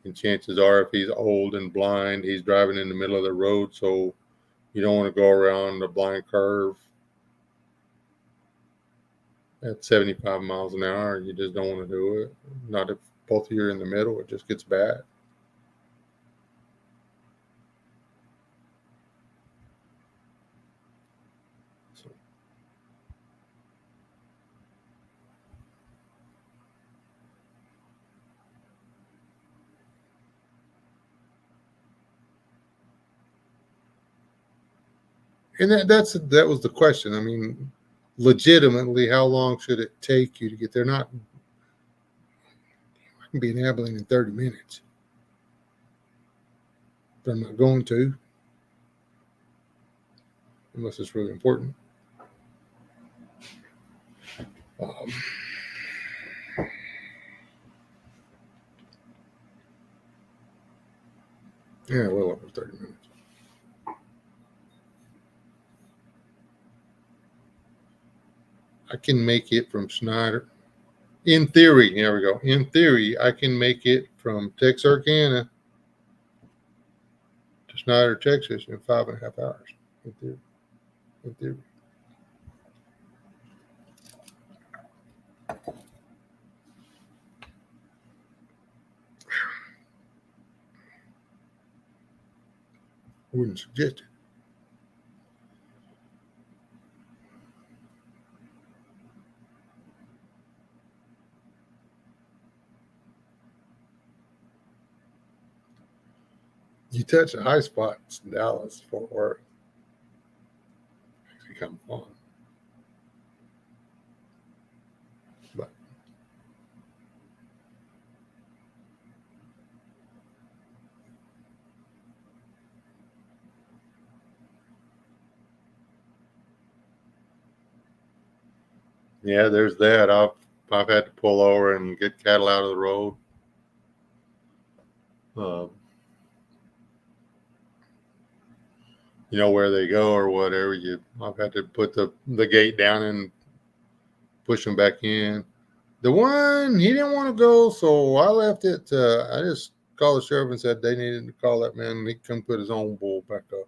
A: And chances are, if he's old and blind, he's driving in the middle of the road. So you don't want to go around the blind curve at 75 miles an hour. You just don't want to do it. Not if both of you are in the middle. It just gets bad. And that was the question. I mean, legitimately, how long should it take you to get there? I can be in Abilene in 30 minutes. But I'm not going to. Unless it's really important. Yeah, well over 30 minutes. I can make it from Snyder. In theory, here we go. In theory, I can make it from Texarkana to Snyder, Texas in 5.5 hours. In theory. In theory. I wouldn't suggest it. You touch the high spots in Dallas, Fort Worth. It's become fun. But yeah, there's that. I've had to pull over and get cattle out of the road. Where they go or whatever. I've had to put the gate down and push them back in. The one, he didn't want to go, so I left it. I just called the sheriff and said they needed to call that man and he come put his own bull back up.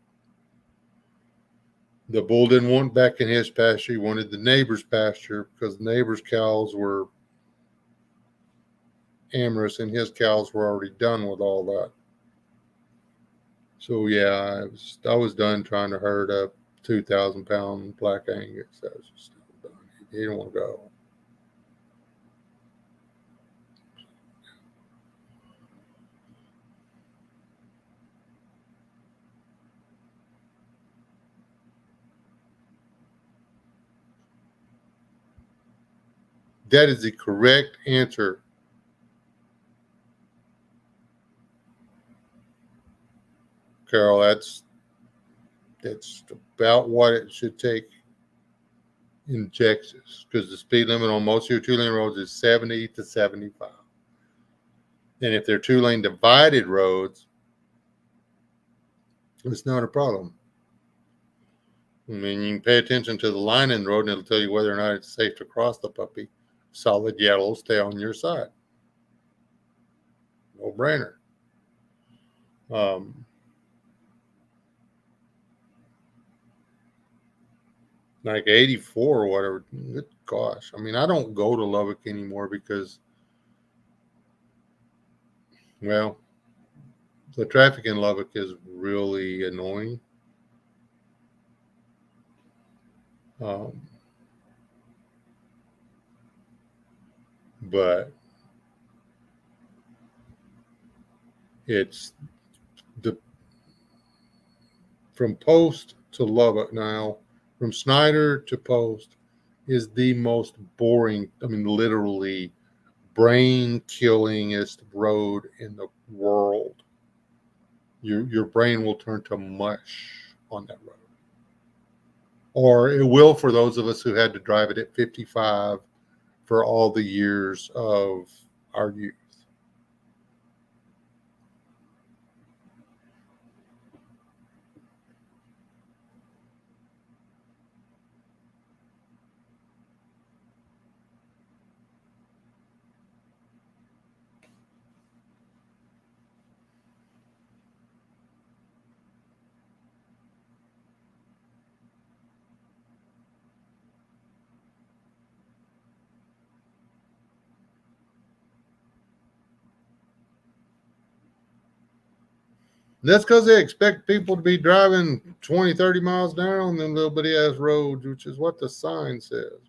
A: The bull didn't want back in his pasture. He wanted the neighbor's pasture because the neighbor's cows were amorous and his cows were already done with all that. So yeah, I was done trying to herd up 2,000-pound Black Angus. That was just done. He didn't want to go. That is the correct answer. Carol, that's about what it should take in Texas because the speed limit on most of your 2-lane roads is 70 to 75. And if they're 2-lane divided roads, it's not a problem. I mean, you can pay attention to the line in the road and it'll tell you whether or not it's safe to cross the puppy. Solid yellow, stay on your side. No-brainer. Like 84 or whatever. Good gosh. I mean, I don't go to Lubbock anymore because, well, the traffic in Lubbock is really annoying. But it's from Post to Lubbock now, from Snyder to Post is the most boring, I mean, literally brain killingest road in the world. Your brain will turn to mush on that road. Or it will for those of us who had to drive it at 55 for all the years of our youth. That's because they expect people to be driving 20, 30 miles down on them little bitty ass roads, which is what the sign says.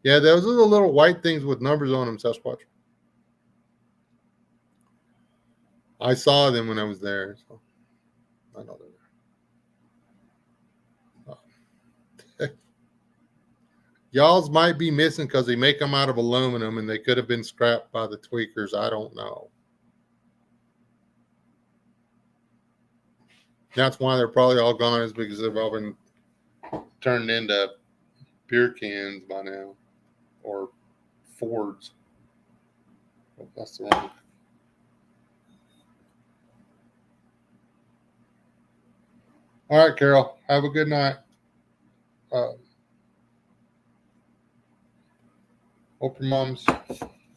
A: Yeah, those are the little white things with numbers on them, Sasquatch. I saw them when I was there, so I know they're there. Y'all's might be missing because they make them out of aluminum and they could have been scrapped by the tweakers. I don't know. That's why they're probably all gone, is because they've all been turned into beer cans by now, or Fords. Oh, that's the wrong. All right, Carol. Have a good night. Hope your mom's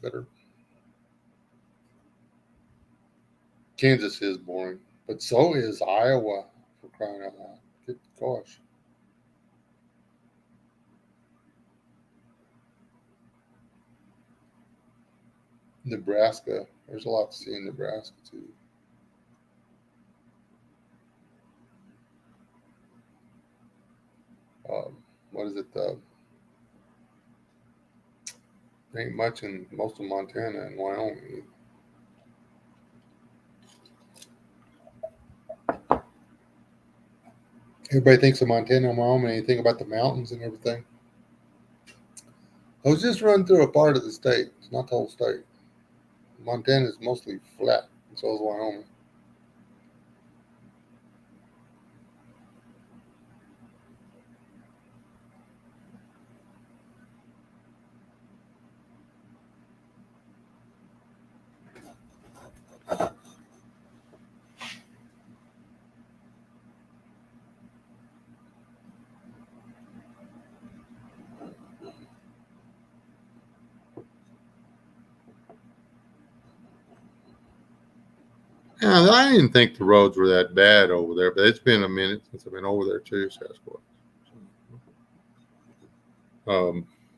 A: better. Kansas is boring, but so is Iowa, for crying out loud. Good gosh. Nebraska. There's a lot to see in Nebraska, too. What is it? Ain't much in most of Montana and Wyoming. Everybody thinks of Montana and Wyoming, and you think about the mountains and everything. I was just running through a part of the state. It's not the whole state. Montana is mostly flat, and so is Wyoming. Yeah, I didn't think the roads were that bad over there, but it's been a minute since I've been over there too, Sasquatch.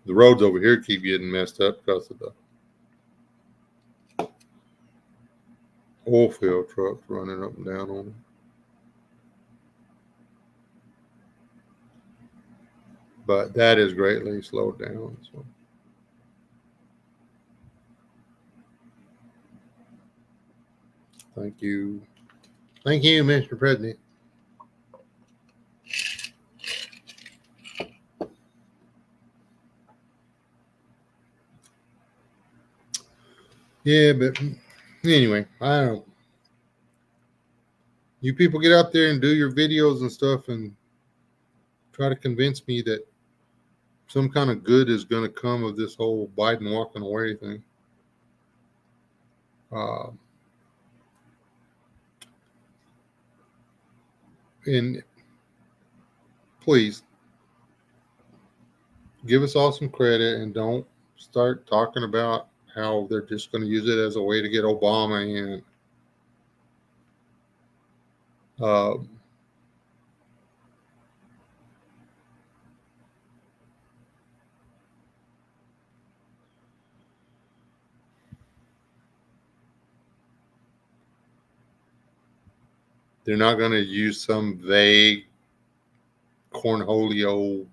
A: The roads over here keep getting messed up because of the oil field trucks running up and down on them. But that is greatly slowed down. So. Thank you. Thank you, Mr. President. Yeah, but anyway, I don't know. You people get out there and do your videos and stuff and try to convince me that some kind of good is going to come of this whole Biden walking away thing. And please give us all some credit and don't start talking about how they're just going to use it as a way to get Obama in. They're not going to use some vague Cornholelio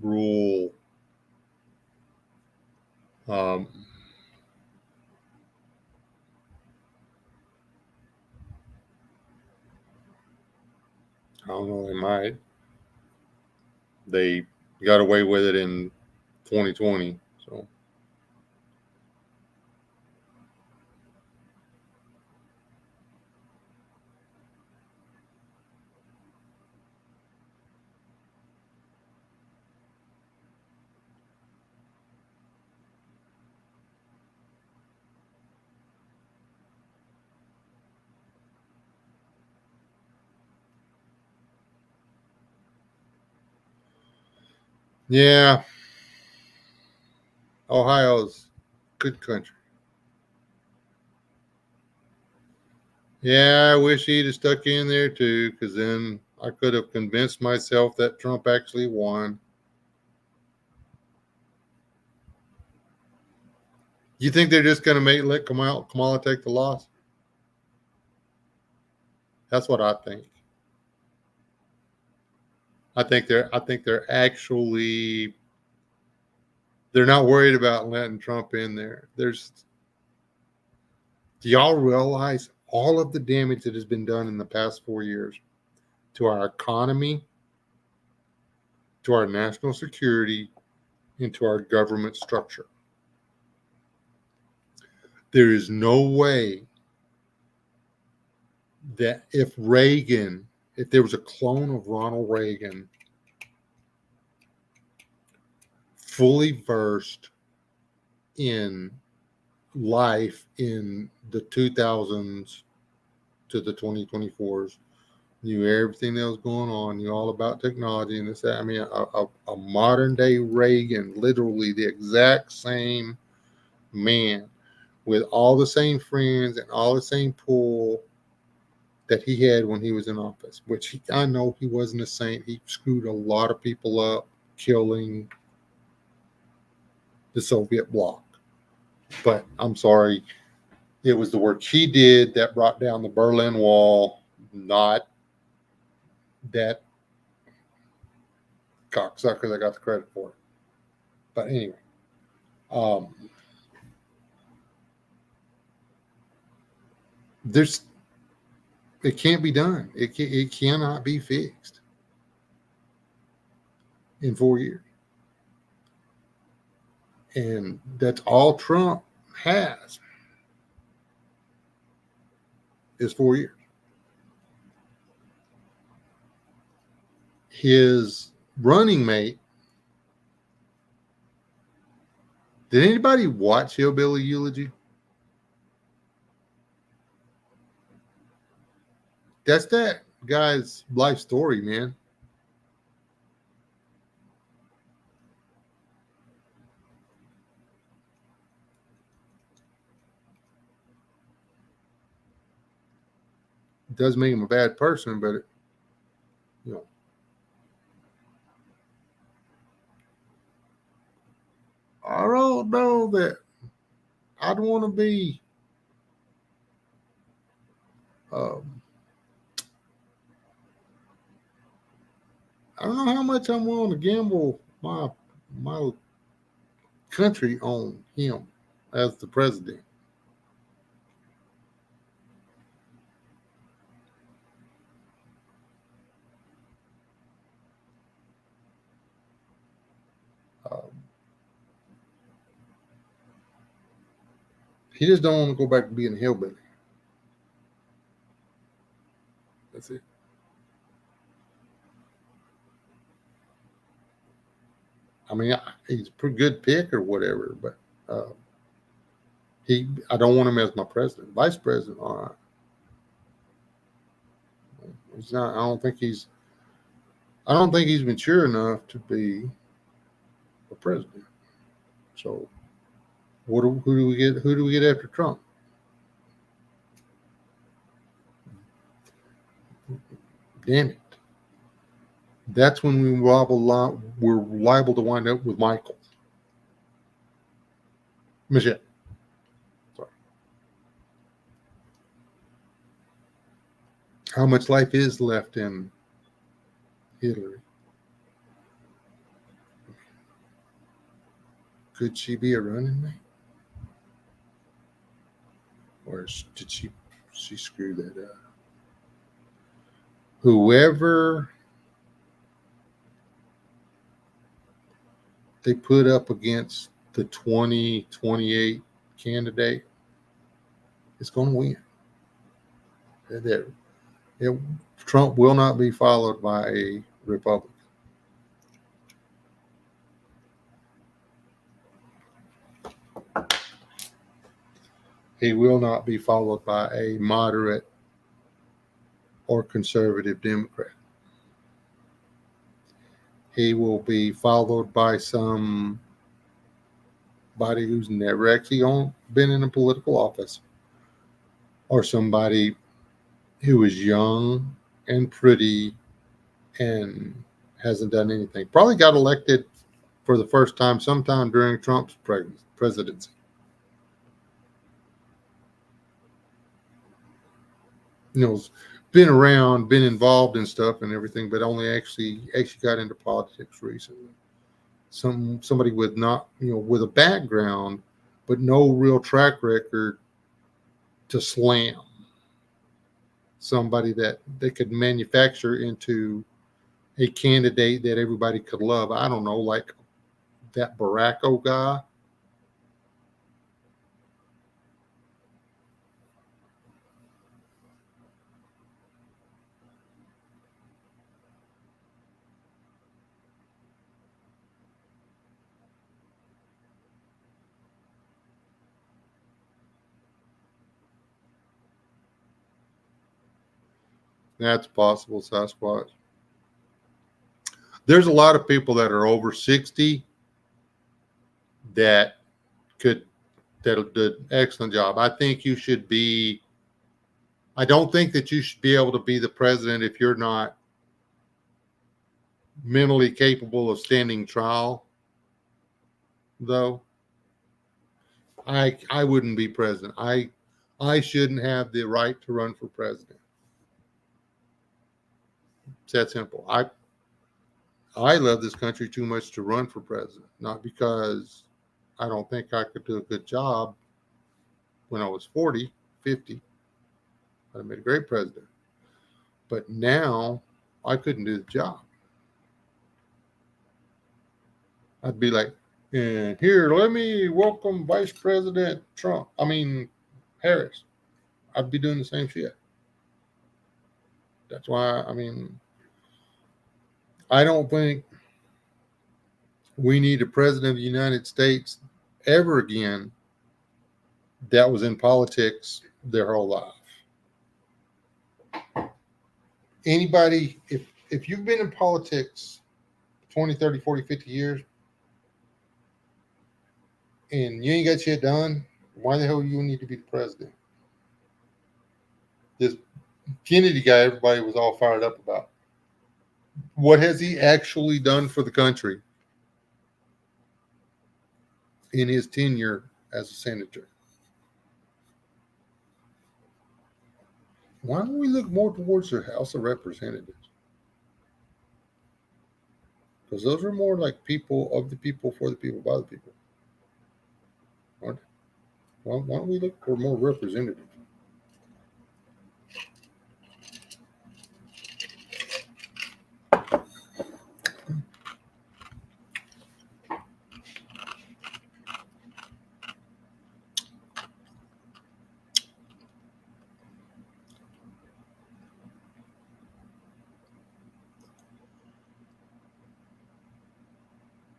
A: rule. I don't know. They might. They got away with it in 2020. So yeah, Ohio's good country. Yeah, I wish he'd have stuck in there too, because then I could have convinced myself that Trump actually won. You think they're just going to let Kamala take the loss? That's what I think. I think they're actually they're not worried about letting Trump in there. Do y'all realize all of the damage that has been done in the past 4 years to our economy, to our national security, and to our government structure? There is no way that if there was a clone of Ronald Reagan, fully versed in life in the 2000s to the 2024s, knew everything that was going on, knew all about technology and this, that. I mean, a modern day Reagan, literally the exact same man with all the same friends and all the same pull that he had when he was in office, which I know he wasn't a saint. He screwed a lot of people up, killing the Soviet bloc. But I'm sorry, it was the work he did that brought down the Berlin Wall, not that cocksucker that got the credit for it. But anyway, it can't be done. It cannot be fixed in 4 years. And that's all Trump has is 4 years. His running mate, did anybody watch Hillbilly Eulogy? That's that guy's life story, man. It does make him a bad person, but you know, I don't know that I'd want to be I don't know how much I'm willing to gamble my country on him as the president. He just don't want to go back to being a hillbilly. That's it. I mean, he's a pretty good pick or whatever, but I don't want him as my president. Vice president, all right. He's not. I don't think he's mature enough to be a president. So, who do we get? Who do we get after Trump? Damn it! That's when we're liable to wind up with Michael. Michelle. Sorry. How much life is left in Hillary? Could she be a running mate? Or did she screw that up? Whoever they put up against the 2028 candidate is going to win. Trump will not be followed by a Republican. He will not be followed by a moderate or conservative Democrat. He will be followed by somebody who's never actually been in a political office, or somebody who is young and pretty and hasn't done anything. Probably got elected for the first time sometime during Trump's presidency. Been around, been involved in stuff and everything, but only actually got into politics recently. Somebody with with a background, but no real track record to slam. Somebody that they could manufacture into a candidate that everybody could love. I don't know, like that Baracko guy. That's possible, Sasquatch. There's a lot of people that are over 60 that that'll do an excellent job. I don't think that you should be able to be the president if you're not mentally capable of standing trial, though. I wouldn't be president. I shouldn't have the right to run for president. It's that simple. I love this country too much to run for president, not because I don't think I could do a good job when I was 40, 50. I'd have made a great president. But now I couldn't do the job. I'd be like, and here, let me welcome Vice President Harris. I'd be doing the same shit. That's why, I don't think we need a president of the United States ever again that was in politics their whole life. Anybody, if you've been in politics 20, 30, 40, 50 years and you ain't got shit done, why the hell you need to be the president? This Kennedy guy, everybody was all fired up about. What has he actually done for the country in his tenure as a senator? Why don't we look more towards the House of Representatives? Because those are more like people, of the people, for the people, by the people. Why don't we look for more representatives?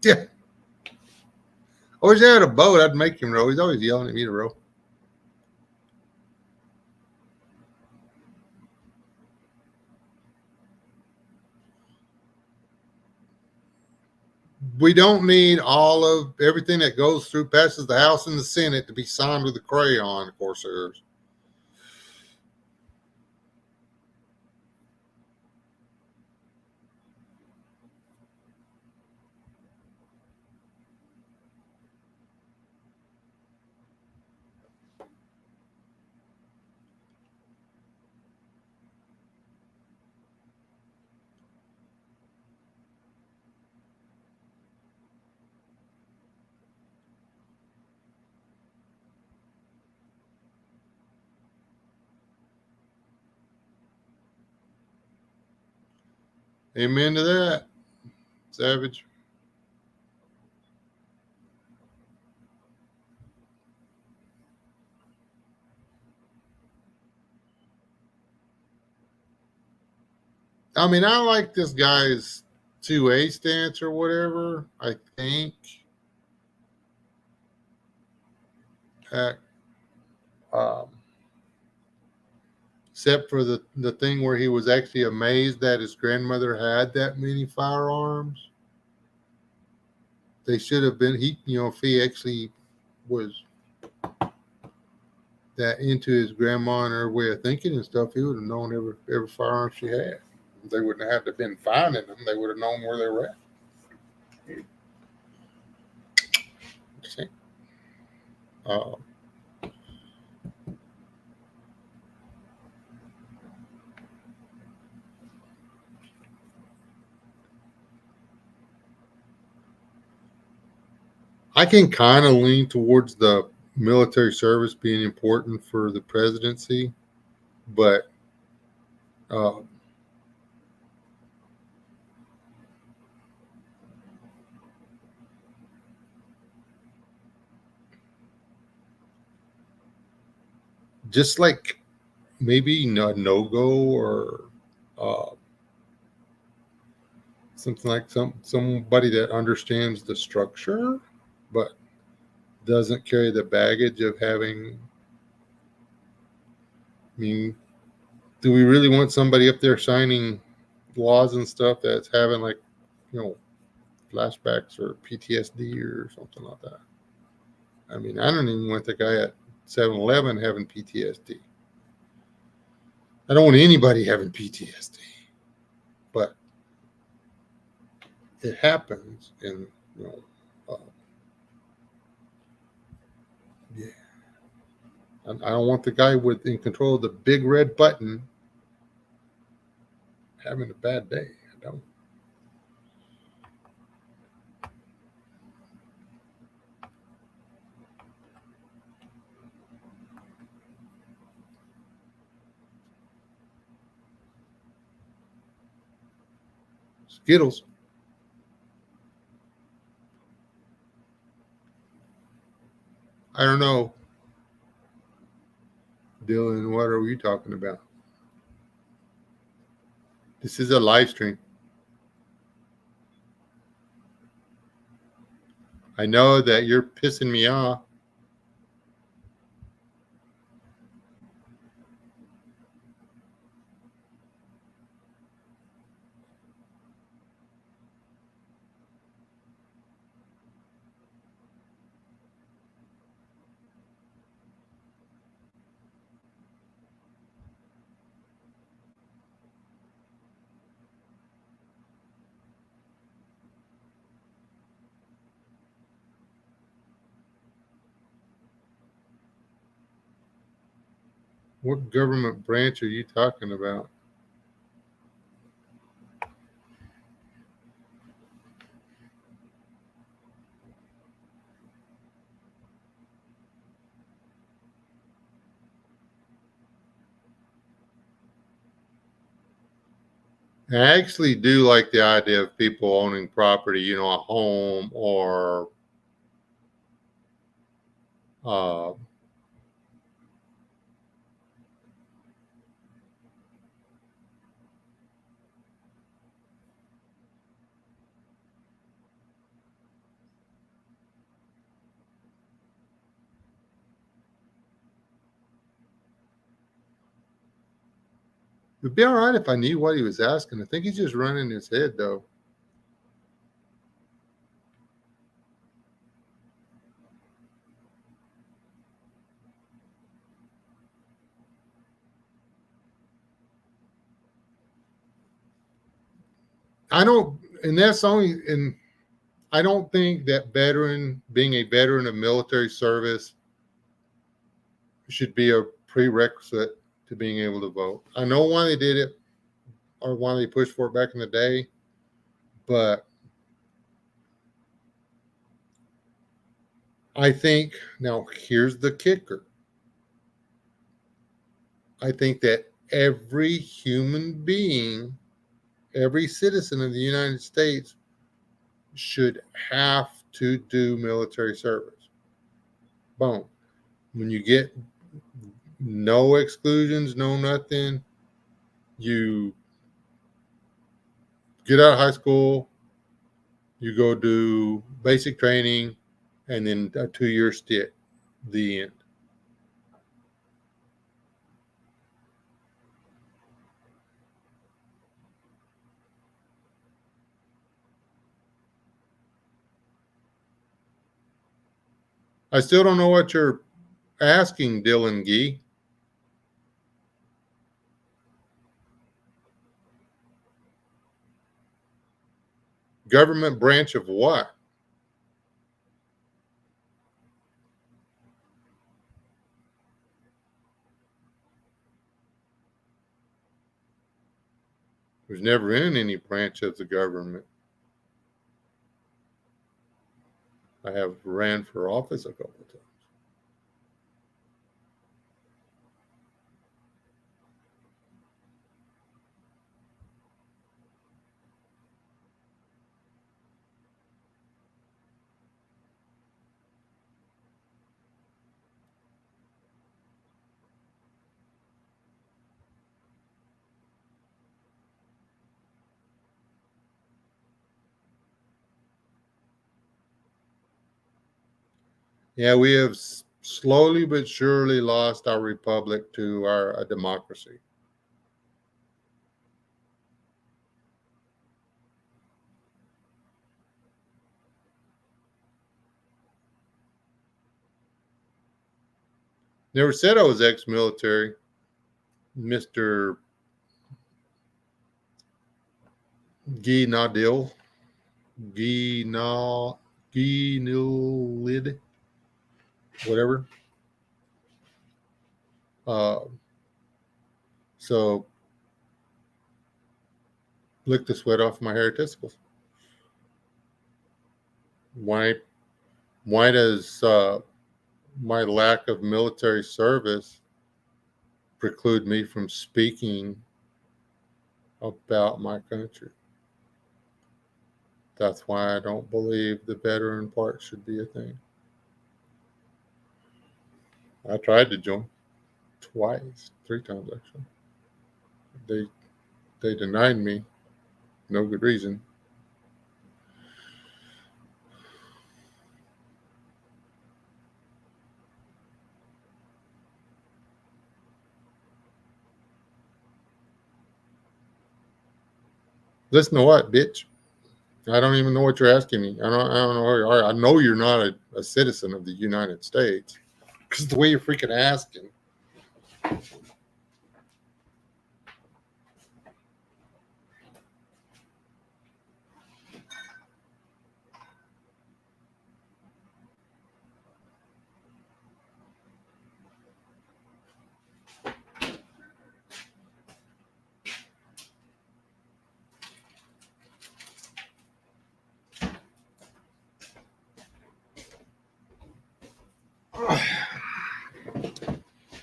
A: Yeah. I wish I had a boat. I'd make him row. He's always yelling at me to row. We don't need all of everything that goes through, passes the House and the Senate to be signed with a crayon, Corsairs. Amen to that, Savage. I mean, I like this guy's 2A stance or whatever. I think. Uh, um, except for the thing where he was actually amazed that his grandmother had that many firearms. They should have been, if he actually was that into his grandma and her way of thinking and stuff, he would have known every firearm she had. They wouldn't have to have been finding them. They would have known where they were at. Uh, I can kind of lean towards the military service being important for the presidency, but uh, just like maybe no go or uh, something like somebody that understands the structure, but doesn't carry the baggage of having. I mean, do we really want somebody up there signing laws and stuff that's having like, you know, flashbacks or PTSD or something like that? I mean, I don't even want the guy at 7-Eleven having PTSD. I don't want anybody having PTSD, but it happens, and you know, yeah. I don't want the guy with in control of the big red button having a bad day. I don't. Skittles. I don't know, Dylan. What are we talking about? This is a live stream. I know that you're pissing me off. What government branch are you talking about? I actually do like the idea of people owning property, a home or uh, It'd be all right if I knew what he was asking. I think he's just running his head, though. I don't, and that's only, and I don't think that being a veteran of military service should be a prerequisite to being able to vote. I know why they did it or why they pushed for it back in the day, but I think, now here's the kicker. I think that every human being, every citizen of the United States should have to do military service. Boom. When you get no exclusions, no nothing, you get out of high school, you go do basic training, and then a 2-year stint. The end. I still don't know what you're asking, Dylan Gee. Government branch of what? There's never been any branch of the government. I have ran for office a couple of times. Yeah, we have slowly but surely lost our republic to our democracy. Never said I was ex-military, Mr. Guy Nadil. Guy Nilid, whatever. So lick the sweat off my hair testicles. Why does my lack of military service preclude me from speaking about my country? That's why I don't believe the veteran part should be a thing. I tried to join twice, 3 times actually. They denied me, no good reason. Listen to what, bitch? I don't even know what you're asking me. I don't know who you are. I know you're not a citizen of the United States because the way you're freaking asking.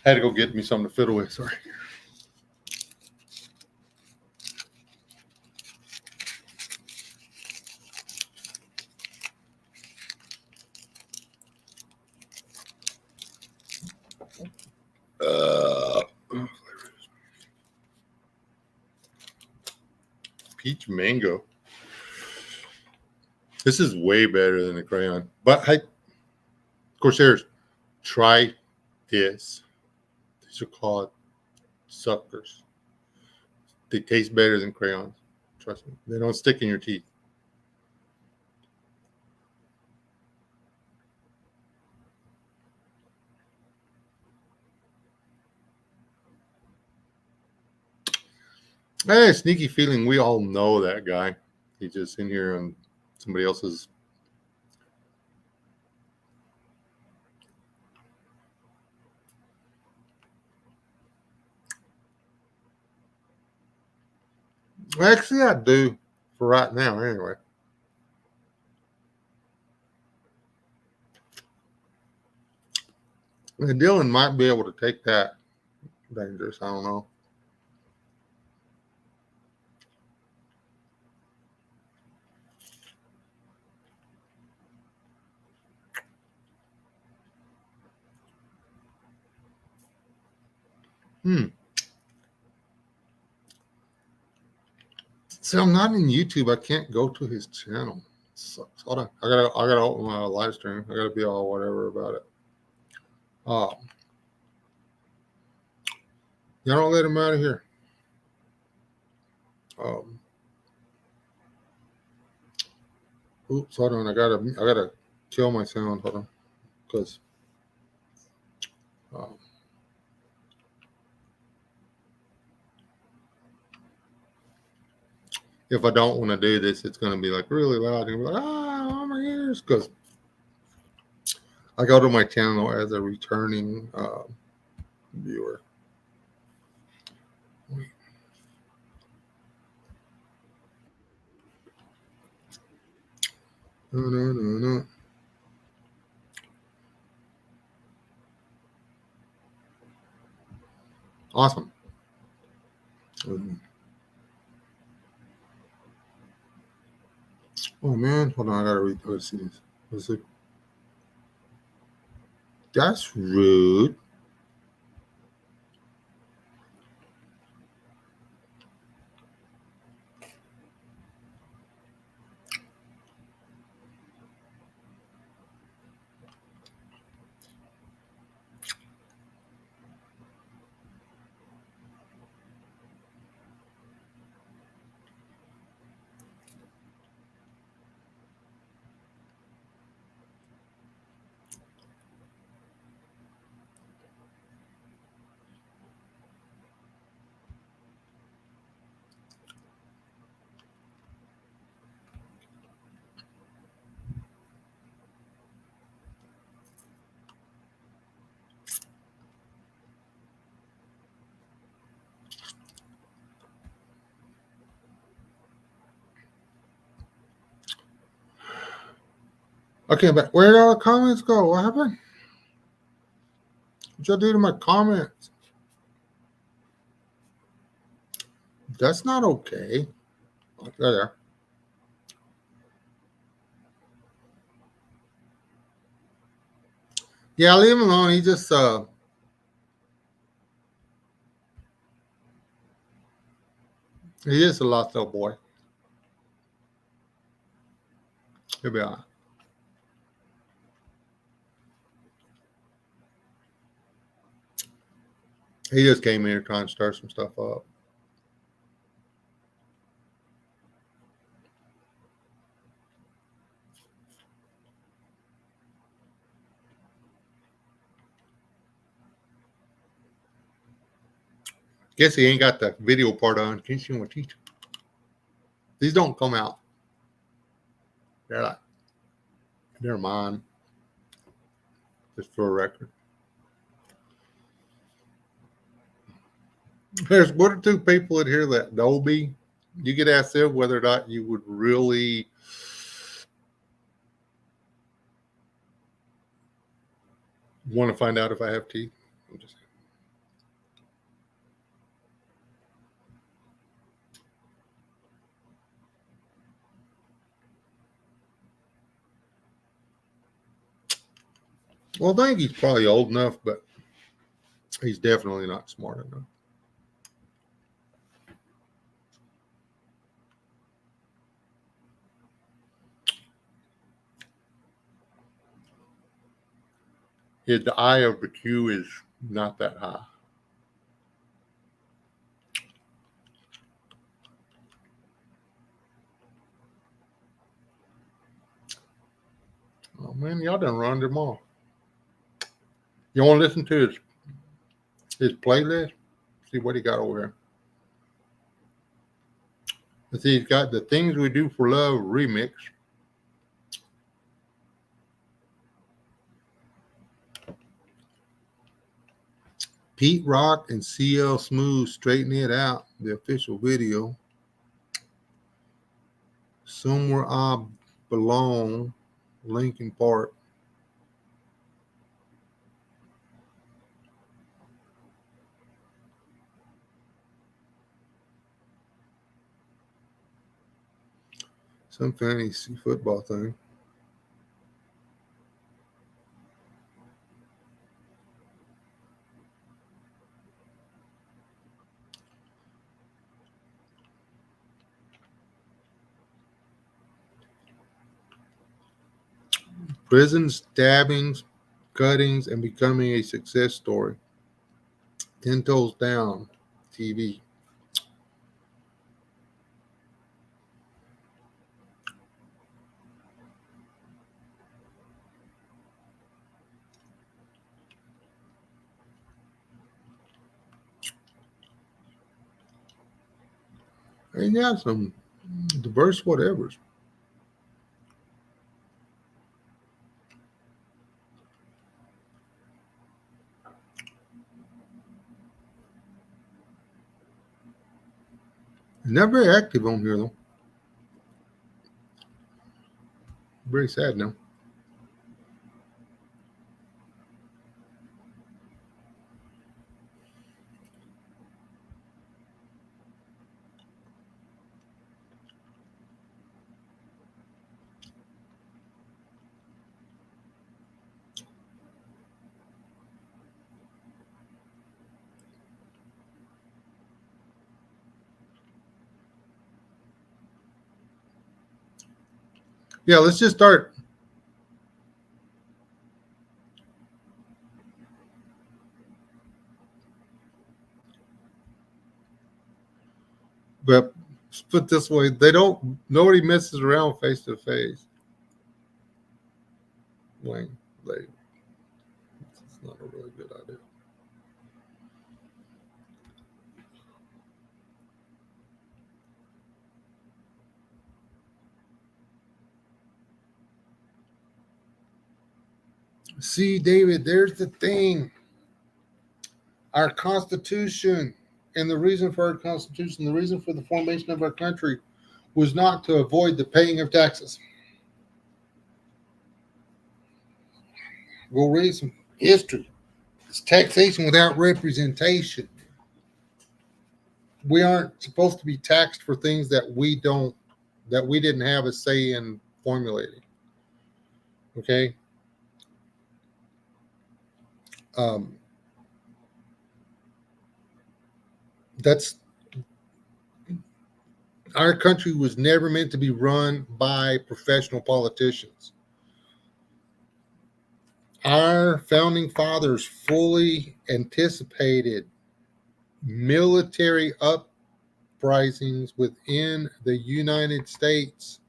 A: Had to go get me something to fiddle with. Sorry. Peach mango. This is way better than the crayon. But Corsairs, try this. These are called suckers. They taste better than crayons. Trust me. They don't stick in your teeth. I had a sneaky feeling we all know that guy. He's just in here on somebody else's. Actually, I do for right now, anyway. And Dylan might be able to take that. Dangerous. I don't know. See, I'm not in YouTube. I can't go to his channel. It sucks. Hold on. I gotta open my live stream. I gotta be all whatever about it. Y'all don't let him out of here. Oops, hold on. I gotta kill my sound. Hold on, because if I don't want to do this, it's gonna be like really loud and be like, oh my ears, because I go to my channel as a returning viewer. No. Awesome. Oh man, hold on. I gotta read. Let's see this. Let's see. That's rude. Okay, but where did all the comments go? What happened? What y'all do to my comments? That's not okay. Oh, there. Yeah, leave him alone. He just he is a lost little boy. He'll be all right. He just came in here trying to stir some stuff up. Guess he ain't got the video part on. Can you see my teeth? These don't come out. They're mine. Just for a record. There's one or two people in here that know me. You could ask them whether or not you would really want to find out if I have teeth. I'm just well, I think he's probably old enough, but he's definitely not smart enough. The eye of the Q is not that high. Oh man, y'all done run them off. You want to listen to his playlist? See what he got over here. Let's see, he's got the Things We Do for Love remix. Pete Rock and CL Smooth Straighten It Out, the official video. Somewhere I Belong, Linkin Park. Some fantasy football thing. Prison stabbings, cuttings, and becoming a success story. 10 Toes Down TV. And yeah, some diverse whatevers. Not very active on here though. Very sad now. Yeah, let's just start. But put this way, nobody messes around face to face. Wayne, it's not a really good idea. See, David, there's the thing. Our Constitution and the reason for our Constitution, the reason for the formation of our country was not to avoid the paying of taxes. Go read some history. It's taxation without representation. We aren't supposed to be taxed for things that we didn't have a say in formulating. Okay. That's our country was never meant to be run by professional politicians. Our founding fathers fully anticipated military uprisings within the United States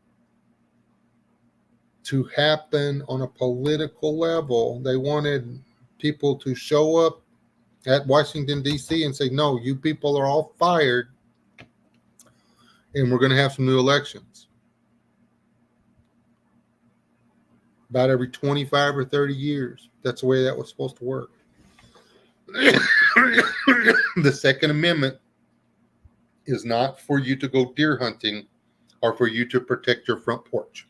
A: to happen on a political level. They wanted people to show up at Washington, D.C. and say, no, you people are all fired and we're going to have some new elections. About every 25 or 30 years. That's the way that was supposed to work. The Second Amendment is not for you to go deer hunting or for you to protect your front porch.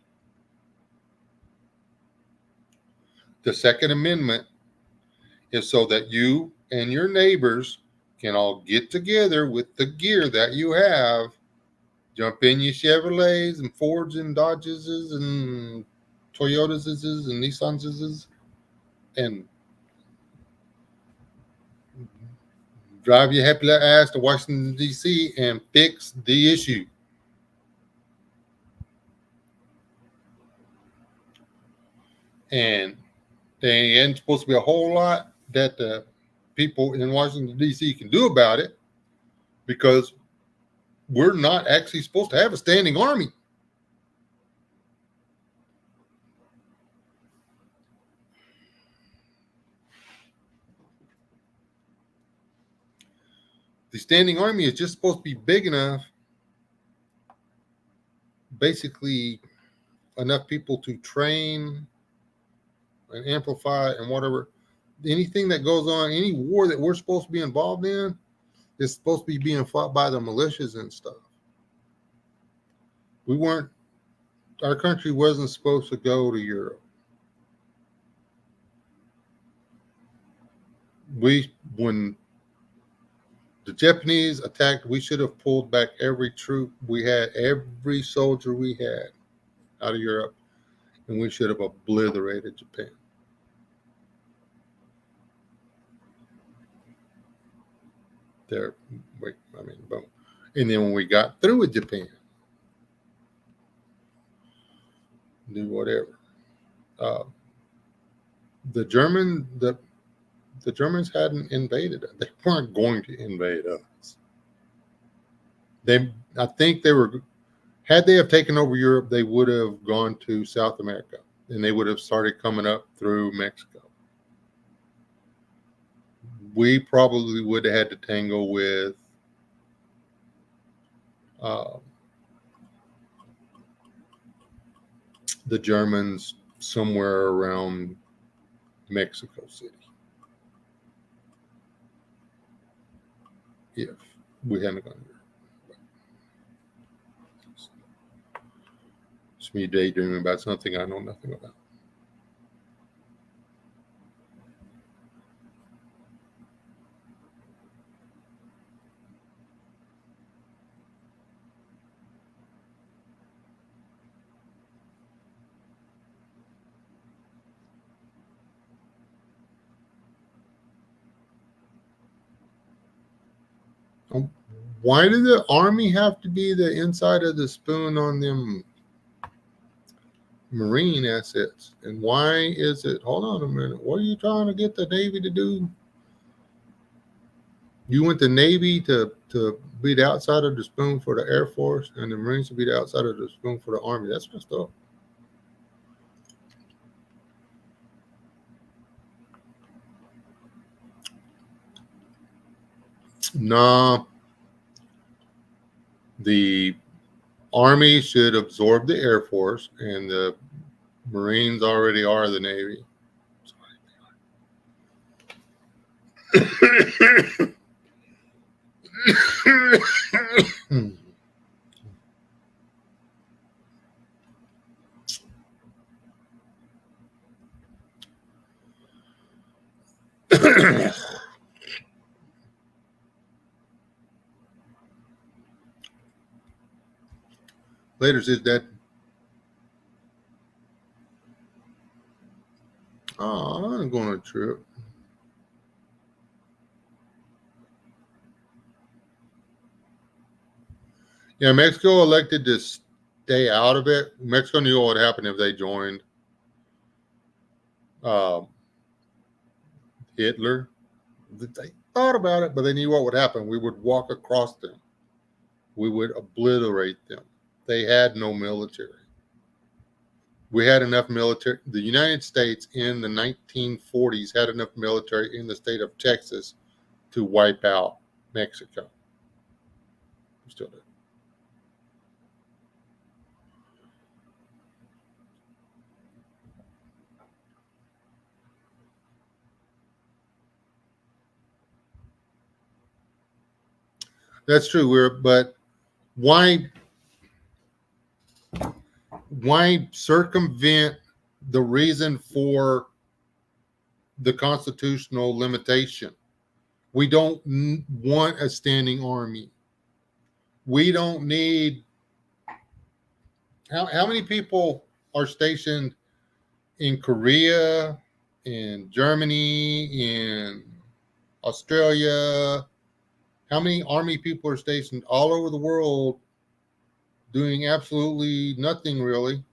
A: The Second Amendment is so that you and your neighbors can all get together with the gear that you have, jump in your Chevrolets and Fords and Dodges and Toyotas and Nissans and drive your happy little ass to Washington, D.C. and fix the issue. And there ain't supposed to be a whole lot that the people in Washington, D.C. can do about it because we're not actually supposed to have a standing army. The standing army is just supposed to be big enough, basically enough people to train and amplify and whatever. Anything that goes on, any war that we're supposed to be involved in, is supposed to be being fought by the militias and stuff. Our country wasn't supposed to go to Europe. When the Japanese attacked, we should have pulled back every troop we had, every soldier we had out of Europe, and we should have obliterated Japan. Boom. And then when we got through with Japan, do whatever. The Germans hadn't invaded us. They weren't going to invade us. I think they were. Had they have taken over Europe, they would have gone to South America, and they would have started coming up through Mexico. We probably would have had to tangle with the Germans somewhere around Mexico City, if we hadn't gone there. It's me daydreaming about something I know nothing about. Why did the army have to be the inside of the spoon on them marine assets? And why is it, hold on a minute, what are you trying to get the Navy to do? You want the Navy to be the outside of the spoon for the Air Force, and the Marines to be the outside of the spoon for the Army. That's messed up. Nah, the Army should absorb the Air Force, and the Marines already are the Navy. Later is that. Oh, I'm going on a trip. Yeah, Mexico elected to stay out of it. Mexico knew what would happen if they joined Hitler. They thought about it, but they knew what would happen. We would walk across them. We would obliterate them. They had no military. We had enough military. The United States in the 1940s had enough military in the state of Texas to wipe out Mexico. We still did. That's true. But why circumvent the reason for the constitutional limitation? We don't want a standing army. We don't need. How many people are stationed in Korea, in Germany, in Australia? How many army people are stationed all over the world doing absolutely nothing really?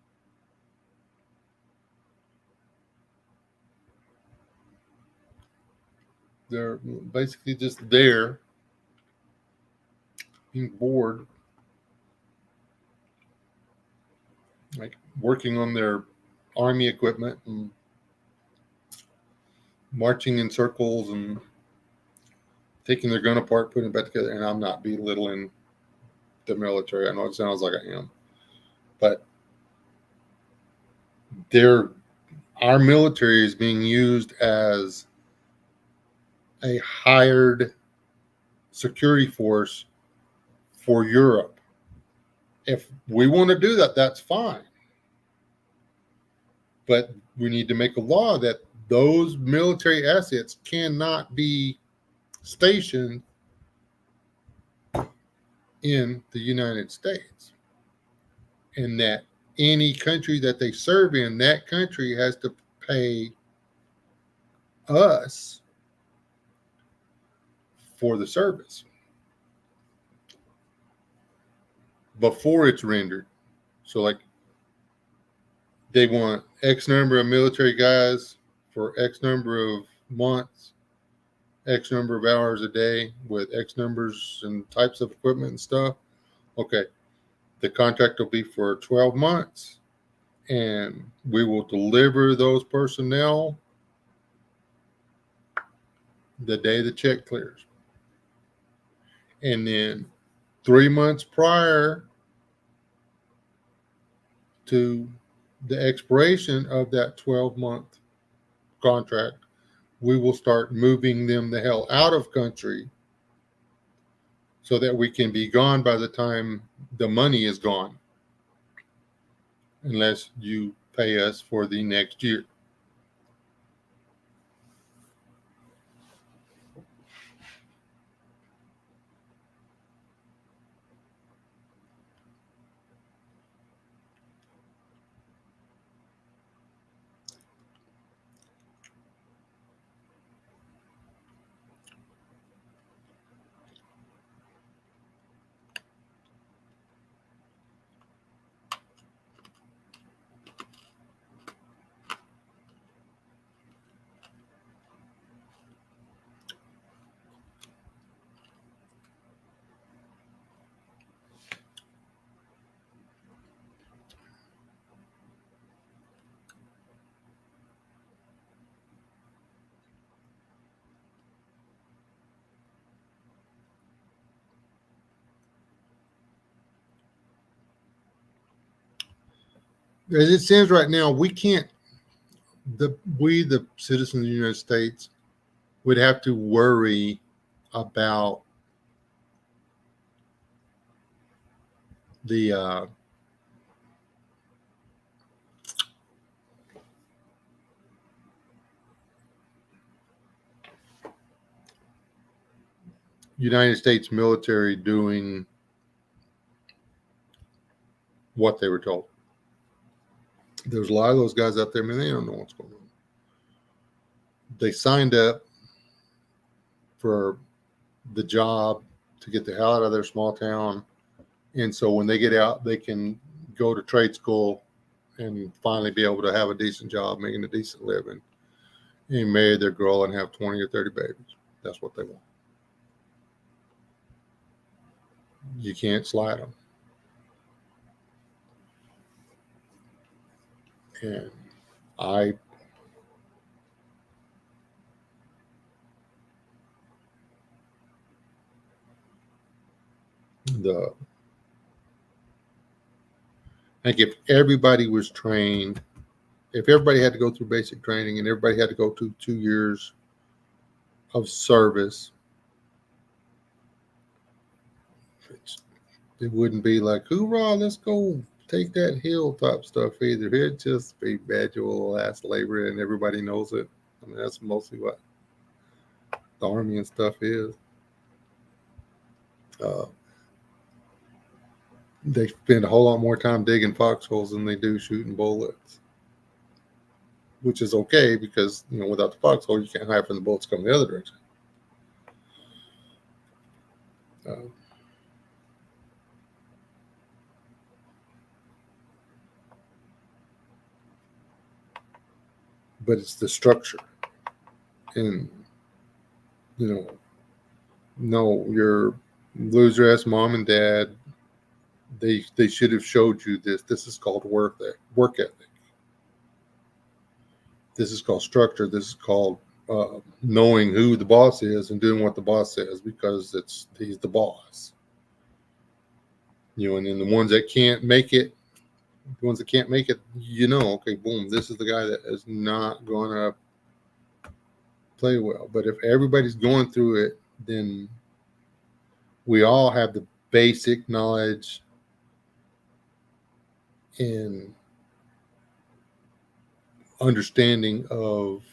A: They're basically just there, being bored, like working on their army equipment and marching in circles and taking their gun apart, putting it back together. And I'm not belittling the military. I know it sounds like I am, but our military is being used as a hired security force for Europe. If we want to do that, that's fine. But we need to make a law that those military assets cannot be stationed in the United States. And that any country that they serve in, that country has to pay us for the service before it's rendered. So, like, they want X number of military guys for X number of months, X number of hours a day with X numbers and types of equipment and stuff. Okay, the contract will be for 12 months, and we will deliver those personnel the day the check clears. And then 3 months prior to the expiration of that 12-month contract, we will start moving them the hell out of country so that we can be gone by the time the money is gone, unless you pay us for the next year. As it stands right now, we can't, the citizens of the United States, would have to worry about the United States military doing what they were told. There's a lot of those guys out there, man, they don't know what's going on. They signed up for the job to get the hell out of their small town. And so when they get out, they can go to trade school and finally be able to have a decent job, making a decent living, and marry their girl and have 20 or 30 babies. That's what they want. You can't slide them. And I think if everybody was trained, if everybody had to go through basic training and everybody had to go through 2 years of service, it wouldn't be like, hoorah, let's go take that hilltop stuff either. It'd just be manual ass labor, and everybody knows it. I mean, that's mostly what the Army and stuff is. They spend a whole lot more time digging foxholes than they do shooting bullets, which is okay because, you know, without the foxhole, you can't hide from the bullets coming the other direction. But it's the structure. And, you know, no, your loser ass mom and dad, they should have showed you this. This is called work ethic. This is called structure. This is called knowing who the boss is and doing what the boss says because he's the boss. And then the ones that can't make it, okay, boom, this is the guy that is not going to play well. But if everybody's going through it, then we all have the basic knowledge and understanding of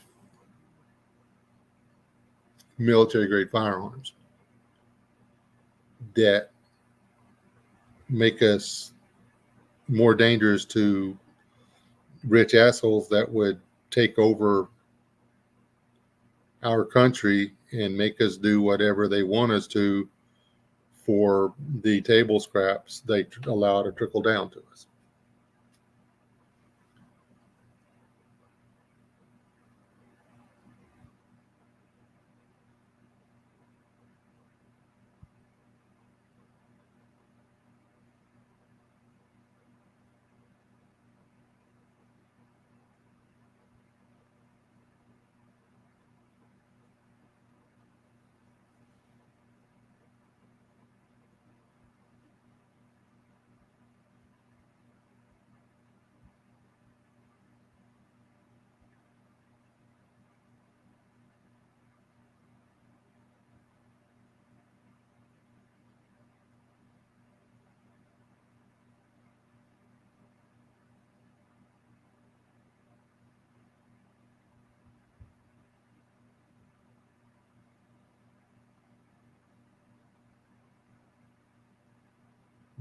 A: military grade firearms that make us more dangerous to rich assholes that would take over our country and make us do whatever they want us to for the table scraps they allow to trickle down to us.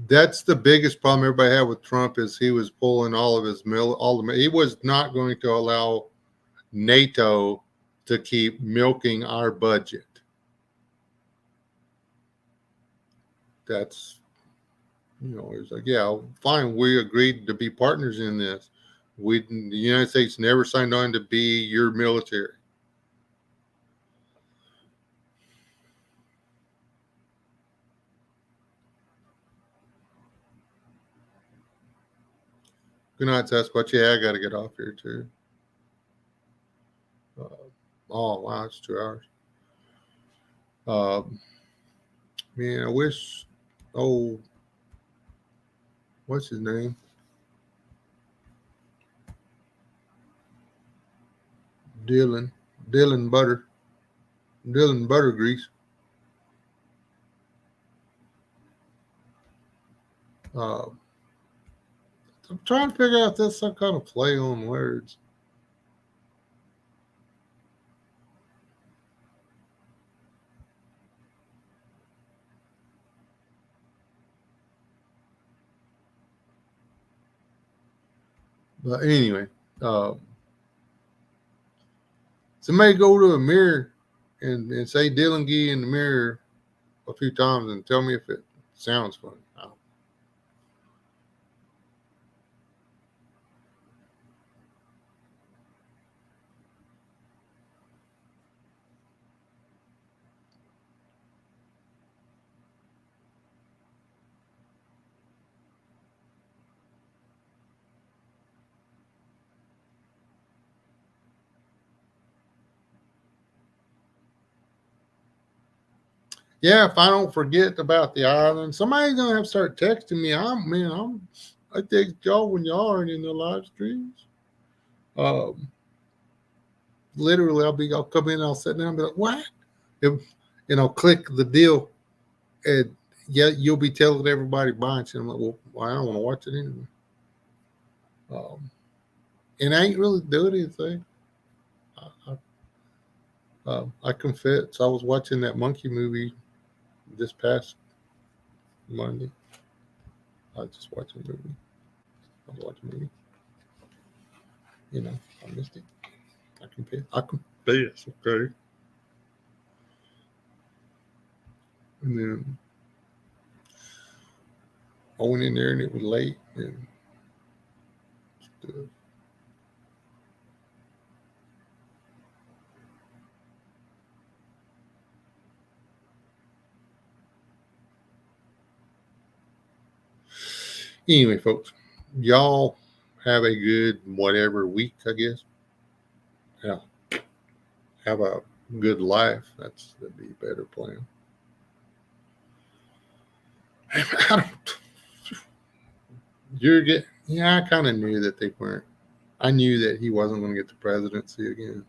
A: That's the biggest problem everybody had with Trump is he was pulling all of his he was not going to allow NATO to keep milking our budget. That's, it's like, yeah, fine, we agreed to be partners in this. The United States never signed on to be your military. Good night, Sasquatch. Yeah, I got to get off here too. Oh, wow, it's 2 hours. Man, I wish, what's his name? Dylan Buttergrease. I'm trying to figure out if that's some kind of play on words. But anyway, somebody go to a mirror and say Dylan Gee in the mirror a few times and tell me if it sounds funny. Yeah, if I don't forget about the island, somebody's gonna have to start texting me. I text y'all when y'all aren't in the live streams. Literally, I'll come in, I'll sit down and be like, what? And I'll click the deal, and yeah, you'll be telling everybody buying. I'm like, well, I don't want to watch it anyway. And I ain't really doing anything. I confess, I was watching that monkey movie this past Monday. I just watched a movie. I was watching a movie. I missed it. I confess, okay. And then I went in there and it was late and stuff. Anyway, folks, y'all have a good whatever week, I guess. Yeah. have a good life, that'd be a better plan. I don't, I kind of knew that they weren't. I knew that he wasn't going to get the presidency again.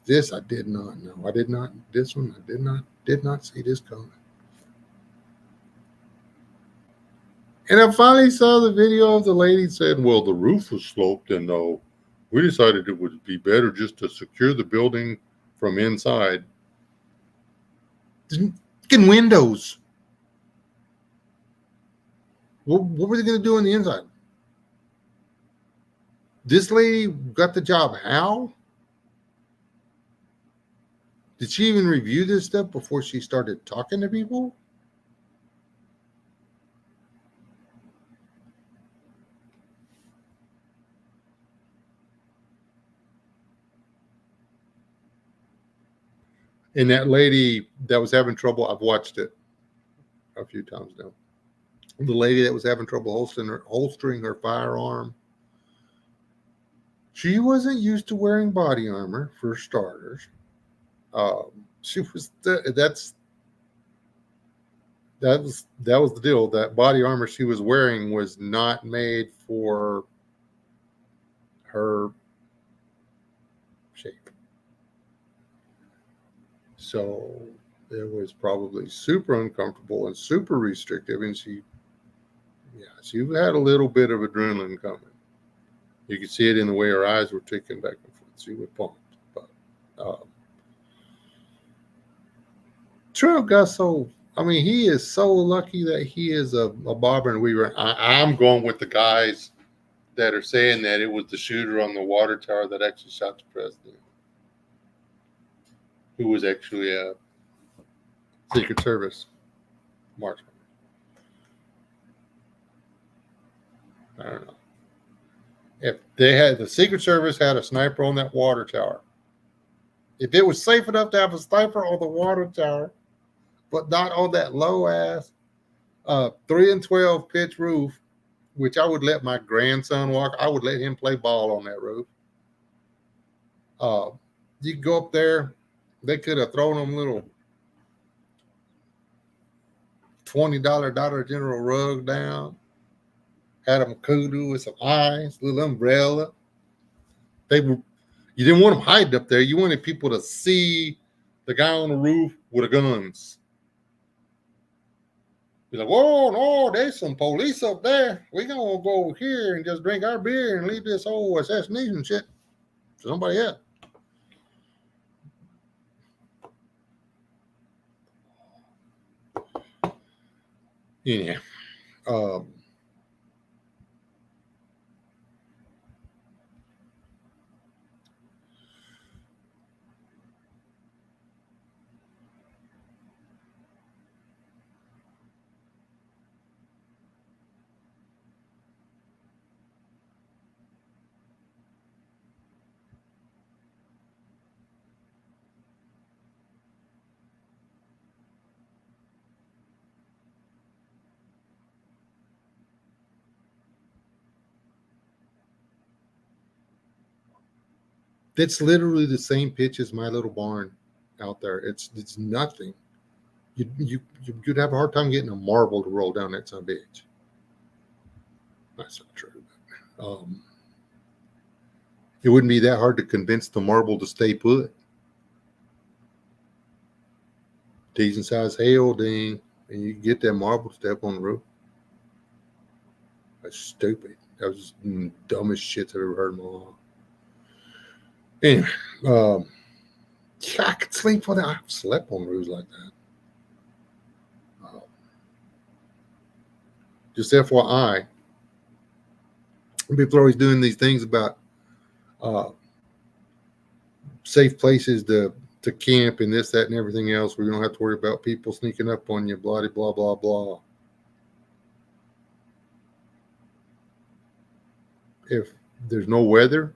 A: This I did not know. I did not. This one I did not see this coming. And I finally saw the video of the lady said, "Well, the roof was sloped, and we decided it would be better just to secure the building from inside." Fucking windows. What were they going to do on the inside? This lady got the job. How? Did she even review this stuff before she started talking to people? And that lady that was having trouble, I've watched it a few times now. The lady that was having trouble holstering her firearm, she wasn't used to wearing body armor, for starters. She was that was the deal. That body armor she was wearing was not made for her shape. So it was probably super uncomfortable and super restrictive, and she had a little bit of adrenaline coming. You could see it in the way her eyes were ticking back and forth. She was pumped. But Trump got he is so lucky that he is a bobber and weaver. I'm going with the guys that are saying that it was the shooter on the water tower that actually shot the president, who was actually a Secret Service marksman. I don't know. If the Secret Service had a sniper on that water tower, if it was safe enough to have a sniper on the water tower, but not on that low ass 3 and 12 pitch roof, which I would let my grandson walk. I would let him play ball on that roof. You go up there, they could have thrown them little $20 Dollar General rug down, had them kudu with some eyes, little umbrella. You didn't want them hiding up there. You wanted people to see the guy on the roof with the guns. Be like, whoa, no, there's some police up there. We gonna go over here and just drink our beer and leave this whole assassination shit to somebody else. Yeah. That's literally the same pitch as my little barn out there. It's nothing. You'd have a hard time getting a marble to roll down that son of a bitch. That's not true. It wouldn't be that hard to convince the marble to stay put. Decent size hail, ding, and you get that marble step on the roof. That's stupid. That was just the dumbest shit I've ever heard in my life. Anyway, I could sleep on that. I've slept on roofs like that. Just FYI, people are always doing these things about safe places to camp and this, that, and everything else where you don't have to worry about people sneaking up on you, blah, blah, blah, blah. If there's no weather,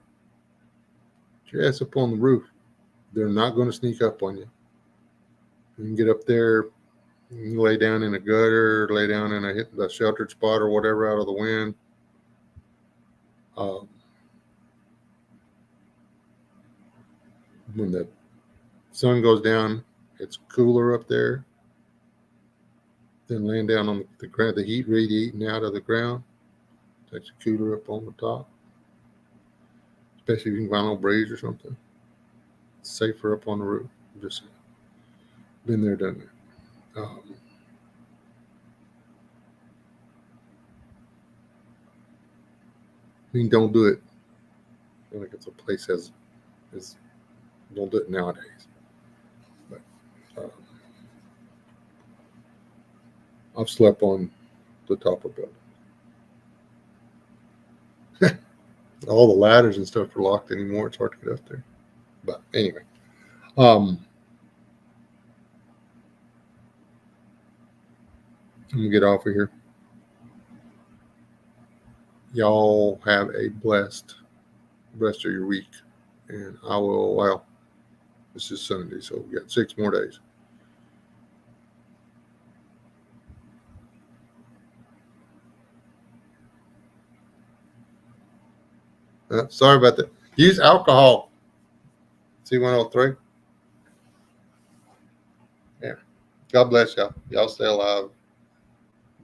A: get your ass up on the roof. They're not going to sneak up on you. You can get up there, you can lay down in a gutter, lay down in a sheltered spot or whatever out of the wind. When the sun goes down, it's cooler up there than laying down on the ground. The heat radiating out of the ground takes a cooler up on the top, especially if you can find a little breeze or something. It's safer up on the roof. Just been there, done that. I mean, don't do it. Like it's a place is don't do it nowadays. But I've slept on the top of buildings. All the ladders and stuff are locked anymore. It's hard to get up there. But anyway, I'm gonna get off of here. Y'all have a blessed rest of your week, and I will. Well, this is Sunday, so we got 6 more days. Sorry about that. Use alcohol. C103. Yeah. God bless y'all. Y'all stay alive.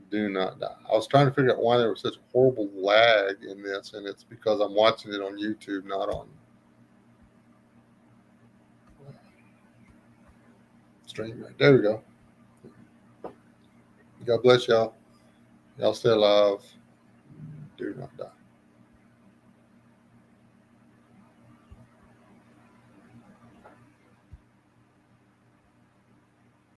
A: Do not die. I was trying to figure out why there was such horrible lag in this, and it's because I'm watching it on YouTube, not on stream. There we go. God bless y'all. Y'all stay alive. Do not die.